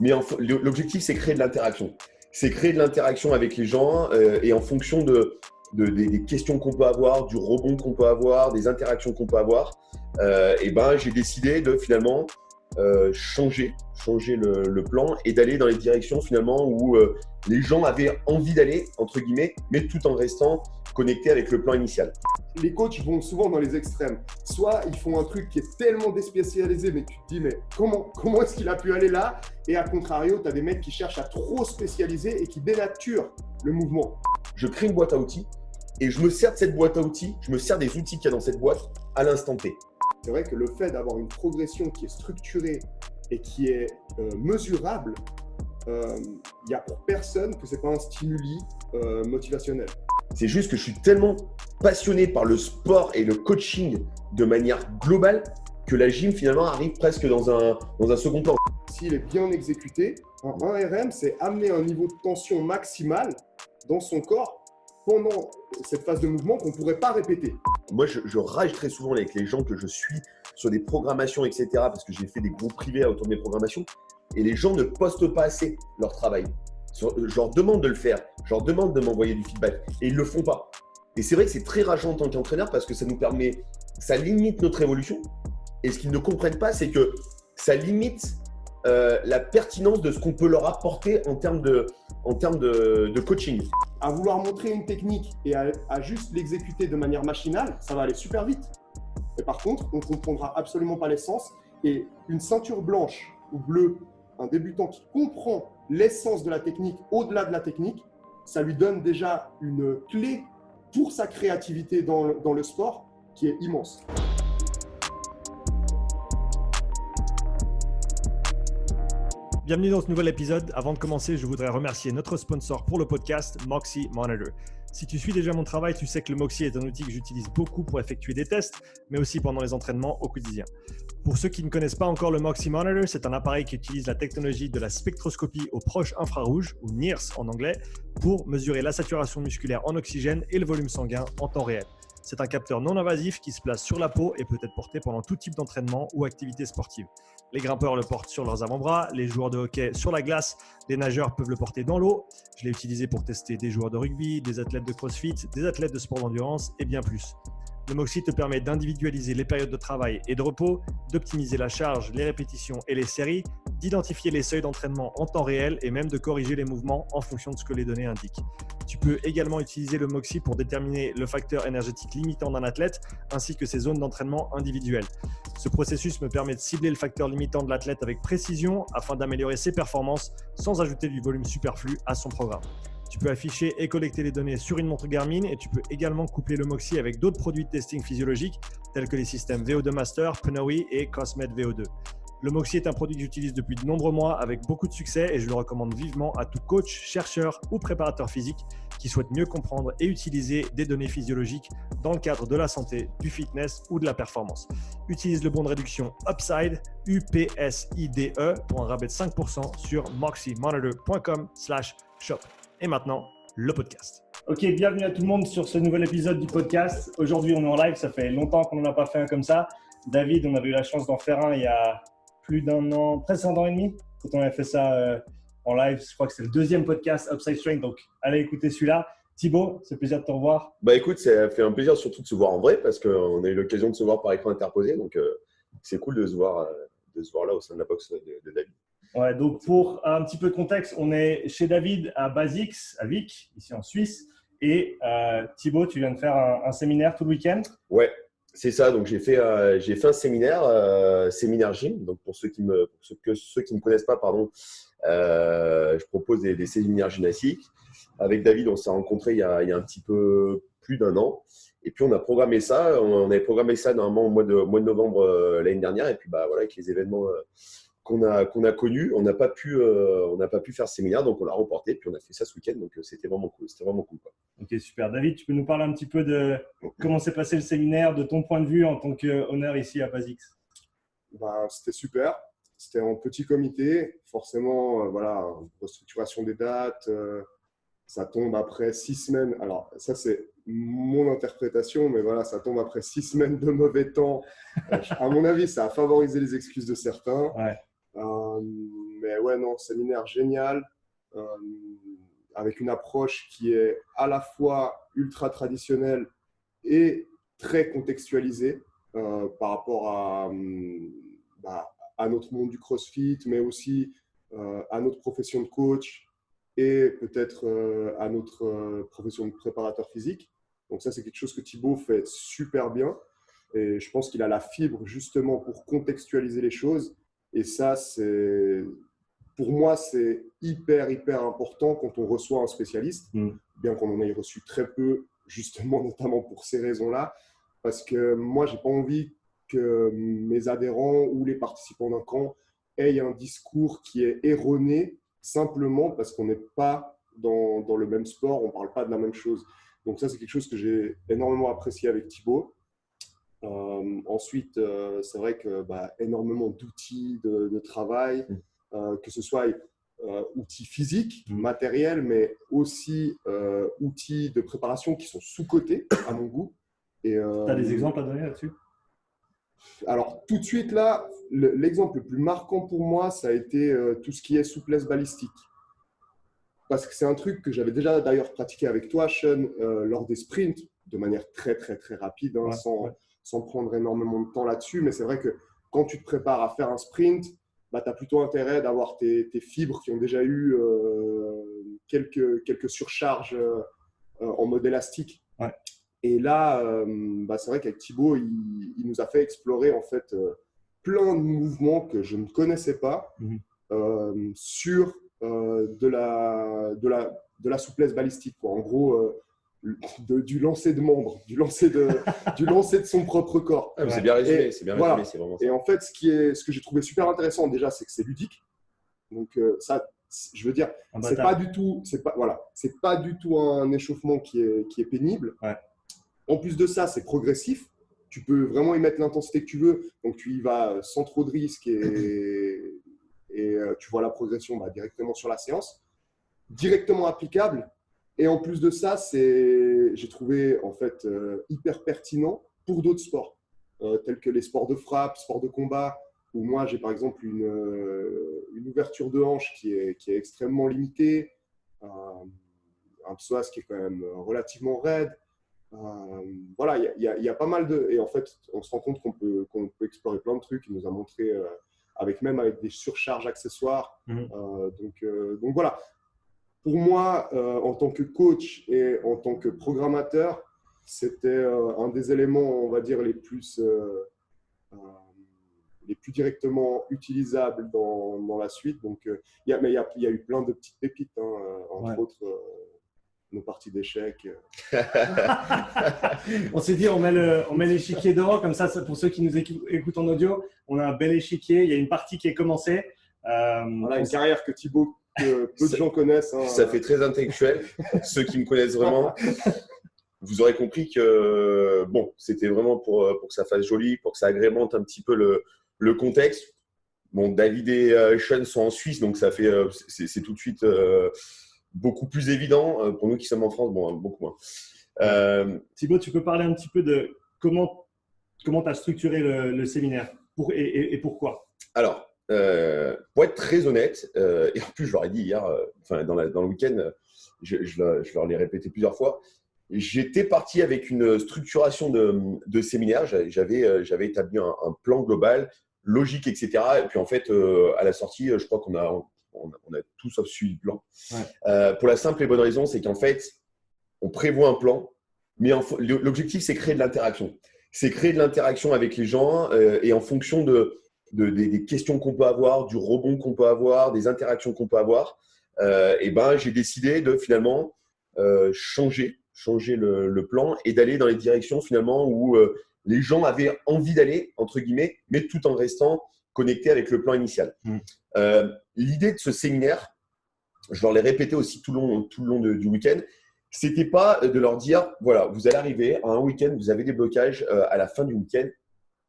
Mais l'objectif, c'est créer de l'interaction. C'est créer de l'interaction avec les gens et en fonction des questions qu'on peut avoir, du rebond qu'on peut avoir, des interactions qu'on peut avoir, j'ai décidé de finalement changer le plan et d'aller dans les directions finalement où les gens avaient envie d'aller, entre guillemets, mais tout en restant connectés avec le plan initial. Les coachs vont souvent dans les extrêmes. Soit ils font un truc qui est tellement déspécialisé, mais tu te dis, mais comment est-ce qu'il a pu aller là? Et à contrario, tu as des mecs qui cherchent à trop spécialiser et qui dénaturent le mouvement. Je crée une boîte à outils et je me sers de cette boîte à outils, je me sers des outils qu'il y a dans cette boîte à l'instant T. C'est vrai que le fait d'avoir une progression qui est structurée et qui est mesurable, il n'y a pour personne que ce n'est pas un stimuli motivationnel. C'est juste que je suis tellement passionné par le sport et le coaching de manière globale que la gym finalement arrive presque dans un second plan. S'il est bien exécuté, un 1RM, c'est amener un niveau de tension maximal dans son corps pendant cette phase de mouvement qu'on ne pourrait pas répéter. Moi, je rage très souvent avec les gens que je suis sur des programmations, etc. parce que j'ai fait des groupes privés autour de mes programmations et les gens ne postent pas assez leur travail. Je leur demande de le faire, je leur demande de m'envoyer du feedback et ils ne le font pas. Et c'est vrai que c'est très rageant en tant qu'entraîneur parce que ça nous permet, ça limite notre évolution. Et ce qu'ils ne comprennent pas, c'est que ça limite la pertinence de ce qu'on peut leur apporter en termes de coaching. À vouloir montrer une technique et à juste l'exécuter de manière machinale, ça va aller super vite. Et par contre, on ne comprendra absolument pas l'essence. Et une ceinture blanche ou bleue, un débutant qui comprend l'essence de la technique au-delà de la technique, ça lui donne déjà une clé pour sa créativité dans le sport qui est immense. Bienvenue dans ce nouvel épisode. Avant de commencer, je voudrais remercier notre sponsor pour le podcast, Moxy Monitor. Si tu suis déjà mon travail, tu sais que le Moxy est un outil que j'utilise beaucoup pour effectuer des tests, mais aussi pendant les entraînements au quotidien. Pour ceux qui ne connaissent pas encore le Moxy Monitor, c'est un appareil qui utilise la technologie de la spectroscopie au proche infrarouge, ou NIRS en anglais, pour mesurer la saturation musculaire en oxygène et le volume sanguin en temps réel. C'est un capteur non invasif qui se place sur la peau et peut être porté pendant tout type d'entraînement ou activité sportive. Les grimpeurs le portent sur leurs avant-bras, les joueurs de hockey sur la glace, les nageurs peuvent le porter dans l'eau. Je l'ai utilisé pour tester des joueurs de rugby, des athlètes de crossfit, des athlètes de sport d'endurance et bien plus. Le Moxy te permet d'individualiser les périodes de travail et de repos, d'optimiser la charge, les répétitions et les séries, d'identifier les seuils d'entraînement en temps réel et même de corriger les mouvements en fonction de ce que les données indiquent. Tu peux également utiliser le Moxy pour déterminer le facteur énergétique limitant d'un athlète ainsi que ses zones d'entraînement individuelles. Ce processus me permet de cibler le facteur limitant de l'athlète avec précision afin d'améliorer ses performances sans ajouter du volume superflu à son programme. Tu peux afficher et collecter les données sur une montre Garmin et tu peux également coupler le Moxy avec d'autres produits de testing physiologique tels que les systèmes VO2 Master, Pnoe et Cosmed VO2. Le Moxy est un produit que j'utilise depuis de nombreux mois avec beaucoup de succès et je le recommande vivement à tout coach, chercheur ou préparateur physique qui souhaite mieux comprendre et utiliser des données physiologiques dans le cadre de la santé, du fitness ou de la performance. Utilise le bon de réduction UPSIDE, UPSIDE pour un rabais de 5% sur moxymonitor.com/shop. Et maintenant, le podcast. Ok, bienvenue à tout le monde sur ce nouvel épisode du podcast. Aujourd'hui, on est en live, ça fait longtemps qu'on n'en a pas fait un comme ça. David, on avait eu la chance d'en faire un il y a plus d'un an, presque un an et demi, quand on avait fait ça en live. Je crois que c'est le deuxième podcast Upside Strength, donc allez écouter celui-là. Thibaut, c'est un plaisir de te revoir. Bah écoute, ça fait un plaisir surtout de se voir en vrai parce qu'on a eu l'occasion de se voir par écran interposé, donc c'est cool de se voir là au sein de la box de David. Ouais, donc pour un petit peu de contexte, on est chez David à Basics, à Vic, ici en Suisse. Et Thibaut, tu viens de faire un séminaire tout le week-end. Ouais, c'est ça. Donc j'ai fait un séminaire gym. Donc pour ceux qui ne me connaissent pas, pardon, je propose des séminaires gymnastiques. Avec David, on s'est rencontrés il y a un petit peu plus d'un an. Et puis on a programmé ça. On avait programmé ça normalement au mois de novembre l'année dernière. Et puis bah voilà, avec les événements qu'on a connu, on n'a pas pu faire ce séminaire, donc on l'a reporté, puis on a fait ça ce week-end, donc c'était vraiment cool. Quoi. Ok, super. David, tu peux nous parler un petit peu de comment s'est passé le séminaire, de ton point de vue en tant qu'honneur ici à Basics? C'était super. C'était en petit comité. Forcément, restructuration des dates, ça tombe après 6 semaines. Alors, ça, c'est mon interprétation, mais voilà, ça tombe après 6 semaines de mauvais temps. À mon avis, ça a favorisé les excuses de certains. Ouais. Mais ouais, non, séminaire génial, avec une approche qui est à la fois ultra traditionnelle et très contextualisée par rapport à notre monde du CrossFit, mais aussi à notre profession de coach et peut-être à notre profession de préparateur physique. Donc ça, c'est quelque chose que Thibaut fait super bien. Et je pense qu'il a la fibre justement pour contextualiser les choses. Et ça, pour moi, c'est hyper important quand on reçoit un spécialiste, bien qu'on en ait reçu très peu, justement, notamment pour ces raisons-là. Parce que moi, je n'ai pas envie que mes adhérents ou les participants d'un camp aient un discours qui est erroné simplement parce qu'on n'est pas dans le même sport, on ne parle pas de la même chose. Donc ça, c'est quelque chose que j'ai énormément apprécié avec Thibaut. Ensuite, c'est vrai que énormément d'outils de travail, que ce soit outils physiques, matériels, mais aussi outils de préparation qui sont sous-cotés à mon goût. Tu as des exemples à donner là-dessus? Alors, tout de suite, là, l'exemple le plus marquant pour moi, ça a été tout ce qui est souplesse balistique. Parce que c'est un truc que j'avais déjà d'ailleurs pratiqué avec toi, Sean, lors des sprints, de manière très rapide, hein, sans prendre énormément de temps là-dessus. Mais c'est vrai que quand tu te prépares à faire un sprint, tu as plutôt intérêt d'avoir tes fibres qui ont déjà eu quelques surcharges en mode élastique. Ouais. Et là, c'est vrai qu'avec Thibaut, il nous a fait explorer en fait plein de mouvements que je ne connaissais pas sur de la souplesse balistique, quoi. En gros, du lancer de membres, du lancer de son propre corps. C'est bien résumé, c'est bien voilà. résumé, c'est vraiment ça. Et en fait, ce que j'ai trouvé super intéressant déjà, c'est que c'est ludique. Donc ça, je veux dire, c'est pas du tout un échauffement qui est pénible. Ouais. En plus de ça, c'est progressif. Tu peux vraiment y mettre l'intensité que tu veux. Donc tu y vas sans trop de risques et tu vois la progression directement sur la séance, directement applicable. Et en plus de ça, j'ai trouvé en fait hyper pertinent pour d'autres sports, tels que les sports de frappe, sports de combat, où moi j'ai par exemple une ouverture de hanche qui est extrêmement limitée, un psoas qui est quand même relativement raide. Voilà, il y a pas mal de… Et en fait, on se rend compte qu'on peut explorer plein de trucs. Il nous a montré avec des surcharges accessoires. Donc voilà. Pour moi, en tant que coach et en tant que programmateur, c'était un des éléments, on va dire, les plus directement utilisables dans la suite. Donc, il y a eu plein de petites pépites, hein, entre autres nos parties d'échecs. On s'est dit, on met l'échiquier dehors, comme ça, pour ceux qui nous écoutent en audio, on a un bel échiquier, il y a une partie qui est commencée. Voilà, une carrière que Thibaut, que peu de gens connaissent. Hein. Ça fait très intellectuel. Ceux qui me connaissent vraiment, vous aurez compris que c'était vraiment pour que ça fasse joli, pour que ça agrémente un petit peu le contexte. Bon, David et Sean sont en Suisse, donc ça fait c'est tout de suite beaucoup plus évident pour nous qui sommes en France, beaucoup moins. Thibaut, tu peux parler un petit peu de comment tu as structuré le séminaire et pourquoi? Alors, pour être très honnête, et en plus je leur ai dit hier, dans le week-end, je leur l'ai répété plusieurs fois, j'étais parti avec une structuration de séminaire, j'avais établi un plan global, logique, etc. Et puis en fait, à la sortie, je crois qu'on a tout sauf suivi le plan. Ouais. Pour la simple et bonne raison, c'est qu'en fait, on prévoit un plan, mais l'objectif, c'est créer de l'interaction. C'est créer de l'interaction avec les gens et en fonction des questions qu'on peut avoir, du rebond qu'on peut avoir, des interactions qu'on peut avoir, j'ai décidé de finalement changer le plan et d'aller dans les directions finalement où les gens avaient envie d'aller, entre guillemets, mais tout en restant connectés avec le plan initial. L'idée de ce séminaire, je leur l'ai répété aussi tout le long du week-end, c'était pas de leur dire, voilà, vous allez arriver à un week-end, vous avez des blocages à la fin du week-end,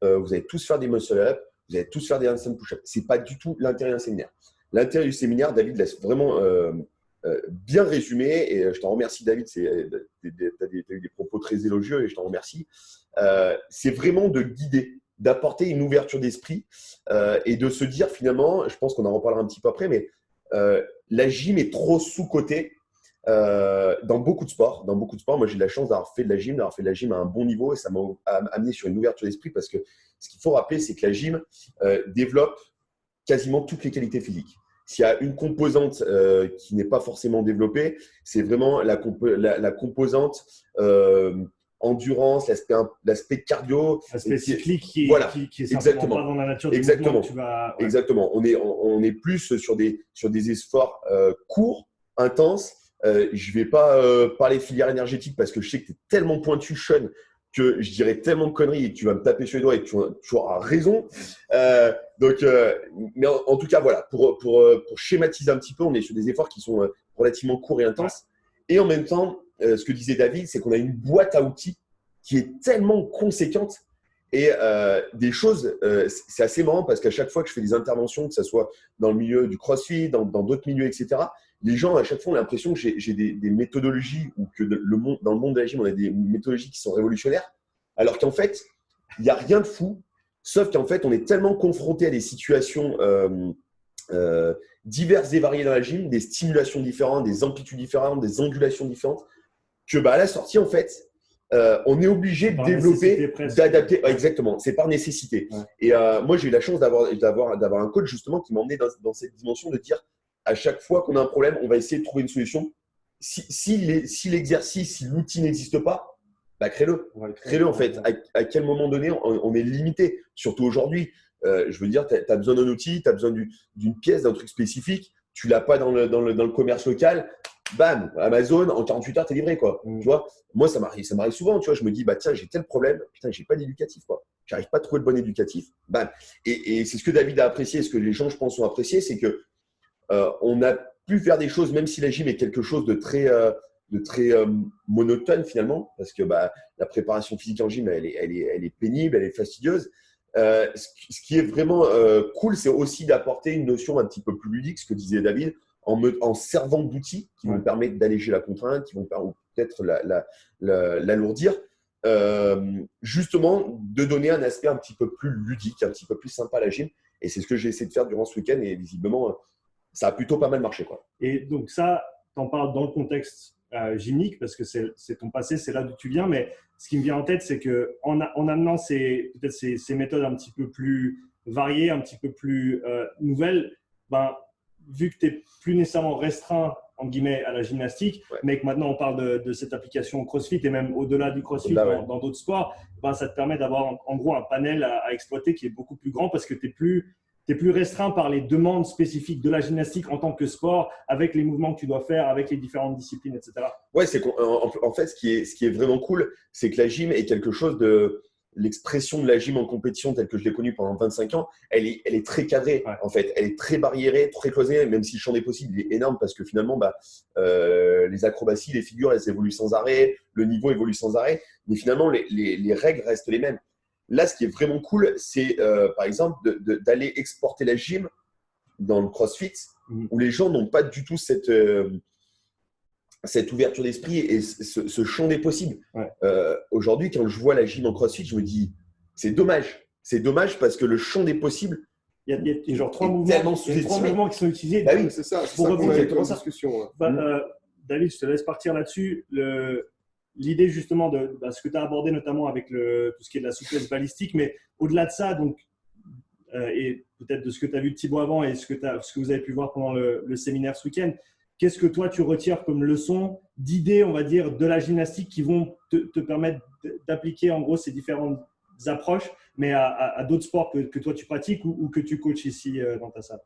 vous allez tous faire des muscle-up, vous allez tous faire des handstand push-up. C'est pas du tout l'intérêt d'un séminaire. L'intérêt du séminaire, David laisse vraiment bien résumé, et je t'en remercie, David, tu as eu des propos très élogieux et je t'en remercie. C'est vraiment de guider d'apporter une ouverture d'esprit et de se dire finalement, je pense qu'on en reparlera un petit peu après, mais la gym est trop sous-cotée dans beaucoup de sports. Dans beaucoup de sports, moi j'ai de la chance d'avoir fait de la gym, à un bon niveau et ça m'a amené sur une ouverture d'esprit parce que ce qu'il faut rappeler, c'est que la gym développe quasiment toutes les qualités physiques. S'il y a une composante qui n'est pas forcément développée, c'est vraiment la composante endurance, l'aspect cardio. L'aspect cyclique voilà, qui est simplement exactement. pas dans la nature du Exactement. mouvement que tu vas… Ouais. Exactement. On est plus sur des efforts courts, intenses. Je ne vais pas parler de filière énergétique parce que je sais que tu es tellement pointu, Sean, que je dirais tellement de conneries et que tu vas me taper sur les doigts et que tu auras raison. Mais en tout cas, voilà, pour schématiser un petit peu, on est sur des efforts qui sont relativement courts et intenses. Et en même temps, ce que disait David, c'est qu'on a une boîte à outils qui est tellement conséquente et des choses, c'est assez marrant parce qu'à chaque fois que je fais des interventions, que ce soit dans le milieu du CrossFit, dans d'autres milieux, etc., les gens, à chaque fois, ont l'impression que j'ai des méthodologies ou que dans le monde de la gym, on a des méthodologies qui sont révolutionnaires, alors qu'en fait, il n'y a rien de fou, sauf qu'en fait, on est tellement confronté à des situations diverses et variées dans la gym, des stimulations différentes, des amplitudes différentes, des angulations différentes, que à la sortie, en fait, on est obligé de développer, d'adapter. Ouais, exactement, c'est par nécessité. Ouais. Et moi, j'ai eu la chance d'avoir un coach justement qui m'a emmené dans cette dimension de dire à chaque fois qu'on a un problème, on va essayer de trouver une solution. Si l'exercice, si l'outil n'existe pas, crée-le. Ouais, crée-le en fait. À quel moment donné, on est limité, surtout aujourd'hui. Je veux dire, tu as besoin d'un outil, tu as besoin d'une pièce, d'un truc spécifique. Tu ne l'as pas dans le commerce local. Bam, Amazon, en 48 heures, tu es livré, quoi. Tu vois, moi, ça m'arrive souvent, tu vois, je me dis, tiens, j'ai tel problème, putain, j'ai pas d'éducatif, quoi. J'arrive pas à trouver le bon éducatif. Bam. Et c'est ce que David a apprécié, ce que les gens, je pense, ont apprécié, c'est que on a pu faire des choses, même si la gym est quelque chose de très monotone, finalement, parce que la préparation physique en gym, elle est pénible, elle est fastidieuse. Ce qui est vraiment cool, c'est aussi d'apporter une notion un petit peu plus ludique, ce que disait David, en servant d'outils qui vont permettre d'alléger la contrainte, qui vont peut-être l'alourdir, justement de donner un aspect un petit peu plus ludique, un petit peu plus sympa à la gym. Et c'est ce que j'ai essayé de faire durant ce week-end et visiblement, ça a plutôt pas mal marché, quoi. Et donc ça, tu en parles dans le contexte gymnique parce que c'est ton passé, c'est là d'où tu viens. Mais ce qui me vient en tête, c'est qu'en amenant peut-être ces méthodes un petit peu plus variées, un petit peu plus nouvelles, vu que tu n'es plus nécessairement restreint en guillemets à la gymnastique, mais que maintenant on parle de cette application au CrossFit et même au-delà du CrossFit dans d'autres sports, ça te permet d'avoir en gros un panel à exploiter qui est beaucoup plus grand parce que tu n'es plus restreint par les demandes spécifiques de la gymnastique en tant que sport, avec les mouvements que tu dois faire, avec les différentes disciplines, etc. Ouais, c'est en fait, ce qui est vraiment cool, c'est que la gym est quelque chose de… L'expression de la gym en compétition telle que je l'ai connue pendant 25 ans, elle est très cadrée, en fait. Elle est très barriérée, très cloisonnée, même si le champ des possibles est énorme parce que finalement, les acrobaties, les figures, elles évoluent sans arrêt, le niveau évolue sans arrêt, mais finalement, les règles restent les mêmes. Là, ce qui est vraiment cool, c'est par exemple d'aller exporter la gym dans le CrossFit où les gens n'ont pas du tout cette ouverture d'esprit et ce champ des possibles. Aujourd'hui, quand je vois la gym en CrossFit, je me dis, c'est dommage. C'est dommage parce que le champ des possibles, il y a genre trois mouvements qui sont utilisés. Oui, c'est ça. C'est pour ça qu'on a été en discussion. David, je te laisse partir là-dessus. L'idée justement de ce que tu as abordé notamment avec tout ce qui est de la souplesse balistique, mais au-delà de ça, donc, et peut-être de ce que tu as vu de Thibaut avant et ce que vous avez pu voir pendant le séminaire ce week-end, qu'est-ce que toi tu retires comme leçon d'idées, on va dire, de la gymnastique qui vont te permettre d'appliquer en gros ces différentes approches, mais à d'autres sports que toi tu pratiques ou que tu coaches ici dans ta salle?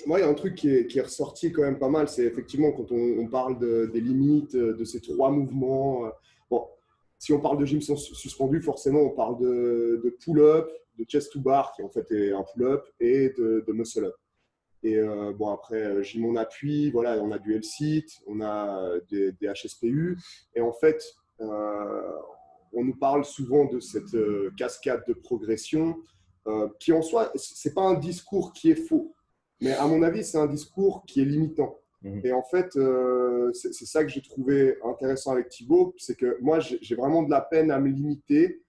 Moi, il y a un truc qui est ressorti quand même pas mal, c'est effectivement quand on parle des limites, de ces trois mouvements. Bon, si on parle de gym suspendu, forcément, on parle de pull-up, de chest to bar, qui en fait est un pull-up, et de muscle-up. Et après, gym en appui, voilà, on a du L-sit, on a des HSPU. Et en fait, on nous parle souvent de cette cascade de progression qui en soi, ce n'est pas un discours qui est faux. Mais à mon avis, c'est un discours qui est limitant. Et en fait, c'est ça que j'ai trouvé intéressant avec Thibaut, c'est que moi, j'ai vraiment de la peine à me limiter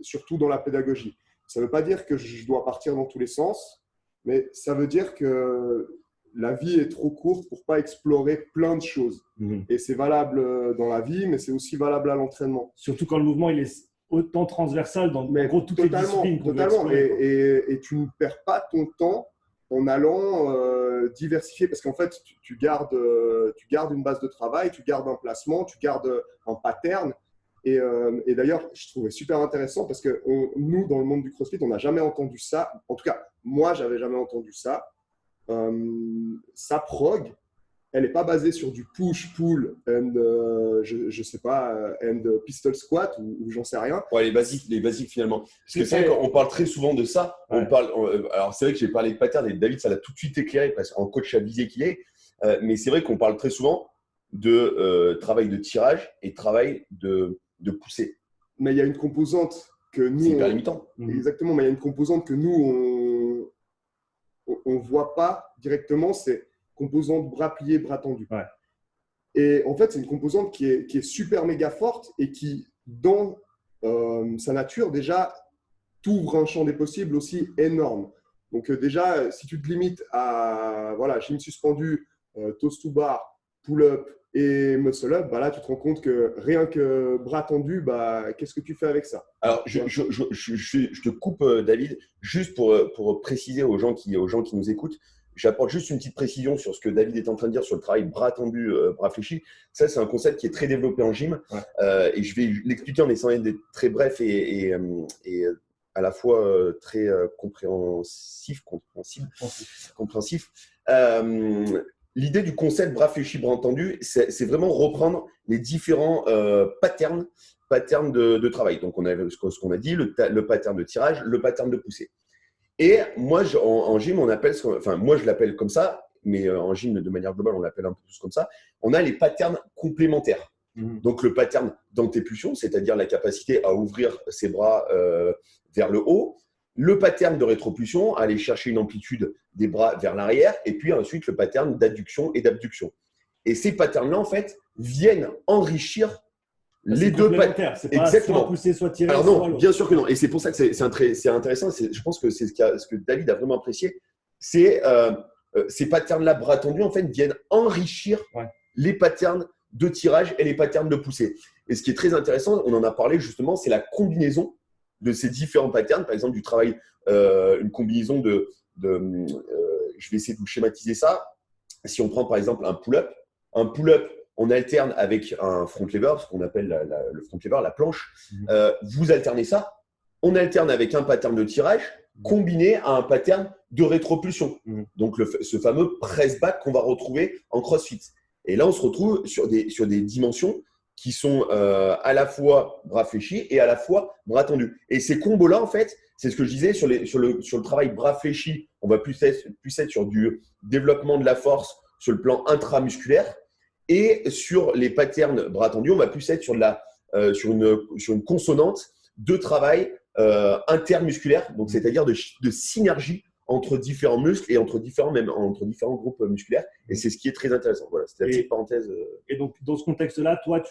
surtout dans la pédagogie. Ça ne veut pas dire que je dois partir dans tous les sens, mais ça veut dire que la vie est trop courte pour ne pas explorer plein de choses. Et c'est valable dans la vie, mais c'est aussi valable à l'entraînement. Surtout quand le mouvement il est autant transversal dans en gros toutes les disciplines qu'on veut explorer. Et tu ne perds pas ton temps en allant diversifier, parce qu'en fait, tu gardes une base de travail, tu gardes un placement, tu gardes un pattern. Et d'ailleurs, je trouvais super intéressant parce que nous, dans le monde du CrossFit, on n'a jamais entendu ça. En tout cas, moi, je n'avais jamais entendu ça. Sa prog, elle n'est pas basée sur du push, pull, and, je sais pas, and pistol squat ou j'en sais rien. Ouais, les basiques finalement. Parce que c'est vrai qu'on parle très souvent de ça. Ouais. Alors, c'est vrai que j'ai parlé de pattern et David, ça l'a tout de suite éclairé parce qu'en coach avisé qu'il est. Mais c'est vrai qu'on parle très souvent de travail de tirage et travail de poussée. Mais il y a une composante que nous… C'est hyper limitant. Exactement, mais il y a une composante que nous, on ne voit pas directement, c'est composante bras pliés, bras tendus. Ouais. Et en fait, c'est une composante qui est super méga forte et qui, dans sa nature, déjà, t'ouvre un champ des possibles aussi énorme. Donc déjà, si tu te limites à gym suspendu, toes to bar, pull-up et muscle-up, là, tu te rends compte que rien que bras tendus, qu'est-ce que tu fais avec ça? Alors, je te coupe, David, juste pour préciser aux gens qui nous écoutent. J'apporte juste une petite précision sur ce que David est en train de dire sur le travail bras tendu, bras fléchis. Ça, c'est un concept qui est très développé en gym. Ouais. Et je vais l'expliquer en essayant d'être très bref et à la fois très compréhensif. L'idée du concept bras fléchis, bras tendus, c'est vraiment reprendre les différents patterns de travail. Donc, on a ce qu'on a dit, le pattern de tirage, le pattern de poussée. Et moi, en gym, on appelle, moi je l'appelle comme ça, mais en gym, de manière globale, on l'appelle un peu plus comme ça. On a les patterns complémentaires. Donc, le pattern d'antépulsion, c'est-à-dire la capacité à ouvrir ses bras vers le haut. Le pattern de rétropulsion, aller chercher une amplitude des bras vers l'arrière. Et puis ensuite, le pattern d'adduction et d'abduction. Et ces patterns-là, en fait, viennent enrichir les deux patterns. C'est pas soit pousser, soit tirer. Alors non, bien sûr que non. Et c'est pour ça que c'est intéressant. Je pense que c'est ce que David a vraiment apprécié. C'est ces patterns-là, bras tendus, en fait, viennent enrichir les patterns de tirage et les patterns de poussée. Et ce qui est très intéressant, on en a parlé justement, c'est la combinaison de ces différents patterns. Par exemple, du travail, une combinaison je vais essayer de vous schématiser ça. Si on prend par exemple un pull-up, on alterne avec un front lever, ce qu'on appelle le front lever, la planche. Vous alternez ça. On alterne avec un pattern de tirage combiné à un pattern de rétropulsion. Donc, ce fameux press-back qu'on va retrouver en CrossFit. Et là, on se retrouve sur des dimensions qui sont à la fois bras fléchis et à la fois bras tendus. Et ces combos-là, en fait, c'est ce que je disais sur le travail bras fléchis. On va plus être sur du développement de la force sur le plan intramusculaire. Et sur les patterns bras tendus, on va plus être sur une consonante de travail intermusculaire, donc c'est-à-dire de synergie entre différents muscles et entre différents groupes musculaires. Et c'est ce qui est très intéressant. Voilà, c'était la petite parenthèse. Et donc, dans ce contexte-là, toi,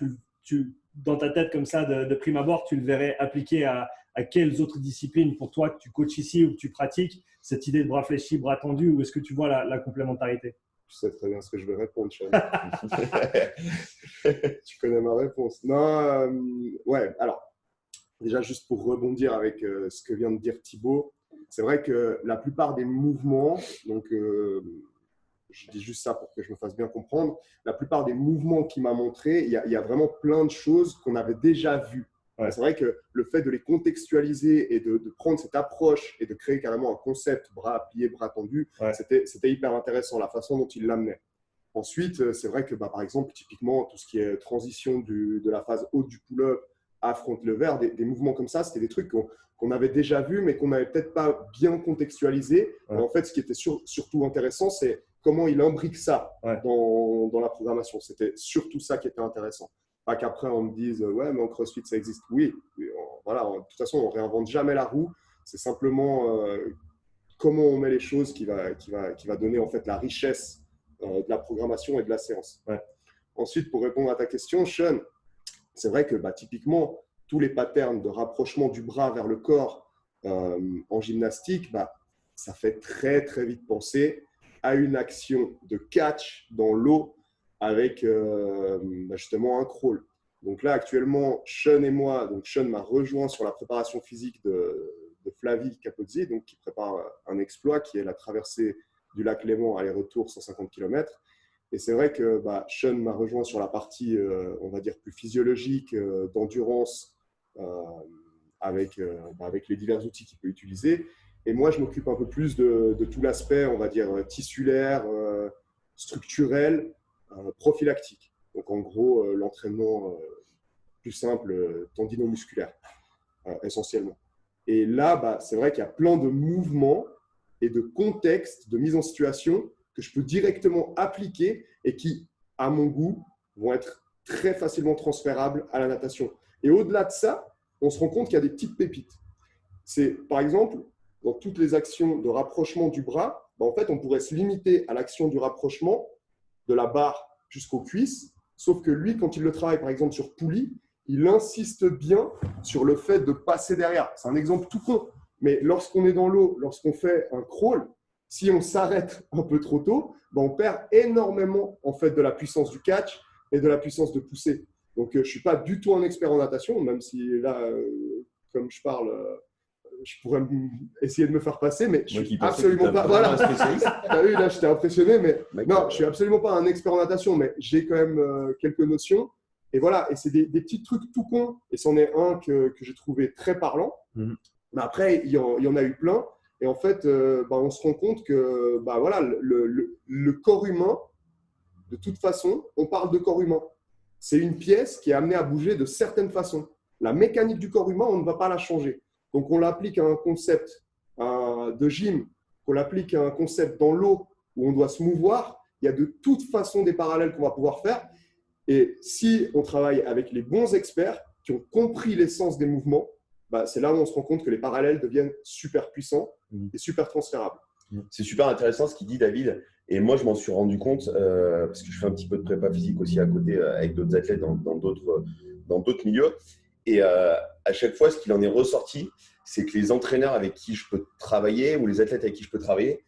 dans ta tête comme ça, de prime abord, tu le verrais appliquer à quelles autres disciplines pour toi que tu coaches ici ou que tu pratiques cette idée de bras fléchis, bras tendus, ou est-ce que tu vois la complémentarité? Tu sais très bien ce que je vais répondre, Sean. Tu connais ma réponse. Non, ouais, alors, déjà, juste pour rebondir avec ce que vient de dire Thibaut, c'est vrai que la plupart des mouvements, donc je dis juste ça pour que je me fasse bien comprendre, la plupart des mouvements qu'il m'a montré, il y a vraiment plein de choses qu'on avait déjà vues. Ouais. C'est vrai que le fait de les contextualiser et de prendre cette approche et de créer carrément un concept bras pliés, bras tendus, c'était hyper intéressant, la façon dont il l'amenait. Ensuite, c'est vrai que par exemple, typiquement, tout ce qui est transition de la phase haute du pull-up à front lever, des mouvements comme ça, c'était des trucs qu'on avait déjà vus, mais qu'on n'avait peut-être pas bien contextualisé. Ouais. En fait, ce qui était surtout intéressant, c'est comment il imbrique ça dans la programmation. C'était surtout ça qui était intéressant. Pas qu'après, on me dise « Ouais, mais en CrossFit, ça existe. » Oui, voilà, de toute façon, on ne réinvente jamais la roue. C'est simplement comment on met les choses qui va donner en fait la richesse de la programmation et de la séance. Ouais. Ensuite, pour répondre à ta question, Sean, c'est vrai que typiquement, tous les patterns de rapprochement du bras vers le corps en gymnastique, ça fait très, très vite penser à une action de catch dans l'eau avec justement un crawl. Donc là, actuellement, Sean et moi, donc Sean m'a rejoint sur la préparation physique de Flavie Capozzi, donc qui prépare un exploit qui est la traversée du lac Léman aller-retour 150 km. Et c'est vrai que Sean m'a rejoint sur la partie, on va dire, plus physiologique, d'endurance, avec les divers outils qu'il peut utiliser. Et moi, je m'occupe un peu plus de tout l'aspect, on va dire, tissulaire, structurel, prophylactique. Donc, en gros, l'entraînement plus simple, tendino-musculaire, essentiellement. Et là, c'est vrai qu'il y a plein de mouvements et de contextes, de mise en situation que je peux directement appliquer et qui, à mon goût, vont être très facilement transférables à la natation. Et au-delà de ça, on se rend compte qu'il y a des petites pépites. C'est, par exemple, dans toutes les actions de rapprochement du bras, en fait, on pourrait se limiter à l'action du rapprochement de la barre jusqu'aux cuisses, sauf que lui, quand il le travaille, par exemple, sur poulie, il insiste bien sur le fait de passer derrière. C'est un exemple tout con, mais lorsqu'on est dans l'eau, lorsqu'on fait un crawl, si on s'arrête un peu trop tôt, on perd énormément en fait, de la puissance du catch et de la puissance de poussée. Donc, je ne suis pas du tout un expert en natation, même si là, comme je parle, je pourrais essayer de me faire passer, mais je ne suis absolument pas… Voilà, spécialiste. Tu as vu, là, j'étais impressionné, mais non, je ne suis absolument pas un expert en natation, mais j'ai quand même quelques notions. Et voilà, et c'est des petits trucs tout cons, et c'en est un que j'ai trouvé très parlant. Mais après, il y en a eu plein. Et en fait, on se rend compte que voilà, le corps humain, de toute façon, on parle de corps humain. C'est une pièce qui est amenée à bouger de certaines façons. La mécanique du corps humain, on ne va pas la changer. Donc, on l'applique à un concept de gym, qu'on l'applique à un concept dans l'eau où on doit se mouvoir. Il y a de toute façon des parallèles qu'on va pouvoir faire. Et si on travaille avec les bons experts qui ont compris l'essence des mouvements, c'est là où on se rend compte que les parallèles deviennent super puissants et super transférables. C'est super intéressant ce qu'il dit, David. Et moi, je m'en suis rendu compte parce que je fais un petit peu de prépa physique aussi à côté avec d'autres athlètes dans d'autres milieux. Et à chaque fois, ce qu'il en est ressorti, c'est que les entraîneurs avec qui je peux travailler ou les athlètes avec qui je peux travailler,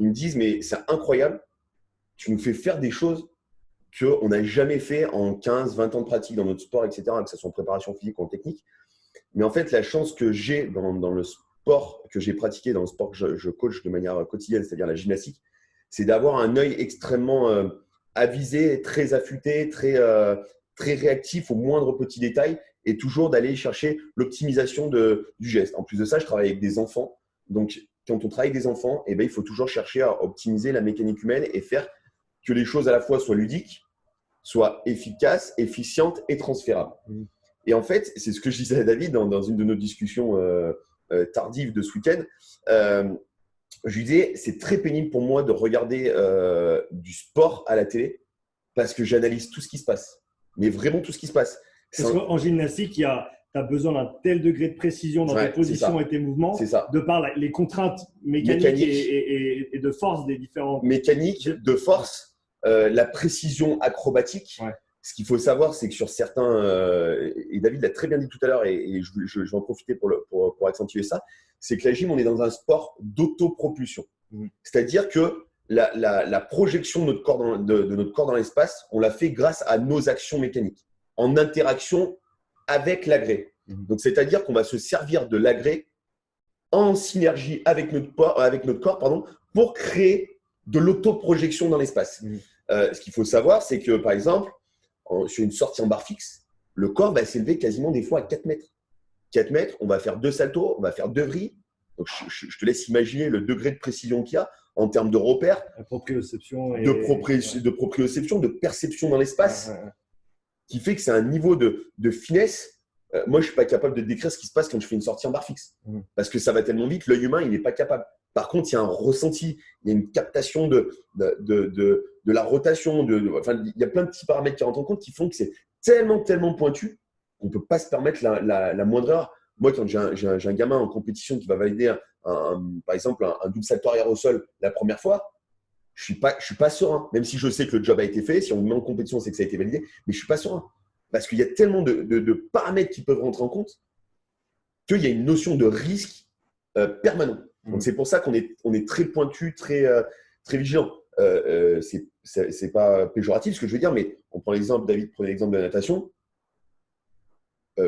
ils me disent « mais c'est incroyable, tu nous fais faire des choses qu'on n'a jamais fait en 15-20 ans de pratique dans notre sport, etc., que ce soit en préparation physique ou en technique. Mais en fait, la chance que j'ai dans le sport que j'ai pratiqué, dans le sport que je coach de manière quotidienne, c'est-à-dire la gymnastique, c'est d'avoir un œil extrêmement avisé, très affûté, très réactif aux moindres petits détails et toujours d'aller chercher l'optimisation du geste. En plus de ça, je travaille avec des enfants. Donc, quand on travaille avec des enfants, il faut toujours chercher à optimiser la mécanique humaine et faire que les choses à la fois soient ludiques, soient efficaces, efficientes et transférables. Et en fait, c'est ce que je disais à David dans une de nos discussions tardives de ce week-end. Je lui disais, c'est très pénible pour moi de regarder du sport à la télé parce que j'analyse tout ce qui se passe. Mais vraiment tout ce qui se passe. Parce qu'en gymnastique, tu as besoin d'un tel degré de précision dans tes positions et tes mouvements, de par les contraintes mécaniques. Et de force des différents… Mécanique, de force, la précision acrobatique. Ouais. Ce qu'il faut savoir, c'est que sur certains, et David l'a très bien dit tout à l'heure, et je vais en profiter pour accentuer ça, c'est que la gym, on est dans un sport d'autopropulsion. C'est-à-dire que la projection de notre corps dans l'espace, on l'a fait grâce à nos actions mécaniques, en interaction avec l'agré. Donc, c'est-à-dire qu'on va se servir de l'agré en synergie avec notre corps, pour créer de l'autoprojection dans l'espace. Ce qu'il faut savoir, c'est que, par exemple, sur une sortie en barre fixe, le corps va s'élever quasiment des fois à 4 mètres. 4 mètres, on va faire 2 saltos, on va faire 2 vrilles. Donc, je te laisse imaginer le degré de précision qu'il y a en termes de repères, de proprioception, de perception dans l'espace, qui fait que c'est un niveau de finesse. Moi, je ne suis pas capable de décrire ce qui se passe quand je fais une sortie en barre fixe. Parce que ça va tellement vite, l'œil humain, il n'est pas capable. Par contre, il y a un ressenti, il y a une captation de la rotation. Il y a plein de petits paramètres qui rentrent en compte qui font que c'est tellement pointu qu'on ne peut pas se permettre la moindre erreur. Moi, quand j'ai un gamin en compétition qui va valider, par exemple, un double salto arrière au sol la première fois, je suis pas serein. Même si je sais que le job a été fait, si on me met en compétition, c'est que ça a été validé, mais je ne suis pas serein. parce qu'il y a tellement de paramètres qui peuvent rentrer en compte qu'il y a une notion de risque permanent. Donc, c'est pour ça qu'on est très pointu, très vigilant. C'est pas péjoratif ce que je veux dire, mais on prend l'exemple, David prenait l'exemple de la natation.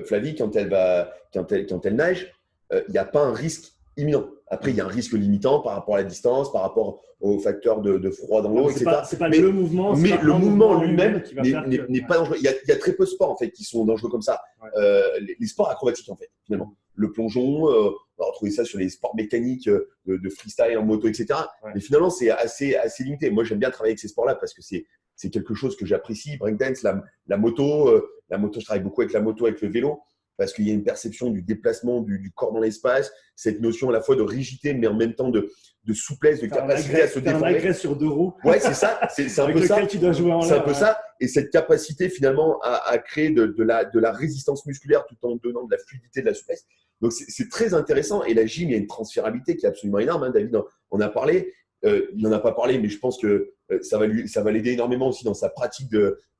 Flavie, quand elle nage, il n'y a pas un risque imminent. Après, il y a un risque limitant par rapport à la distance, par rapport aux facteurs de froid dans l'eau, etc. C'est pas le mouvement. Mais le mouvement lui-même n'est que... pas dangereux. Il y a très peu de sports en fait, qui sont dangereux comme ça. Ouais. Les sports acrobatiques, en fait, finalement. Le plongeon, on va retrouver ça sur les sports mécaniques de freestyle en moto, etc. Ouais. Mais finalement, c'est assez limité. Moi, j'aime bien travailler avec ces sports-là parce que c'est quelque chose que j'apprécie. Breakdance, la moto, je travaille beaucoup avec la moto, avec le vélo, parce qu'il y a une perception du déplacement du corps dans l'espace, cette notion à la fois de rigidité, mais en même temps de souplesse, de capacité à se déformer. Un agrès sur 2 roues. Ouais, c'est ça. C'est un peu ça. Tu dois jouer en c'est un peu ça. Et cette capacité finalement à créer de la résistance musculaire tout en donnant de la fluidité, de la souplesse. Donc, c'est très intéressant. Et la gym, il y a une transférabilité qui est absolument énorme. Hein. David en a parlé. Il n'en a pas parlé, mais je pense que ça va l'aider énormément aussi dans sa pratique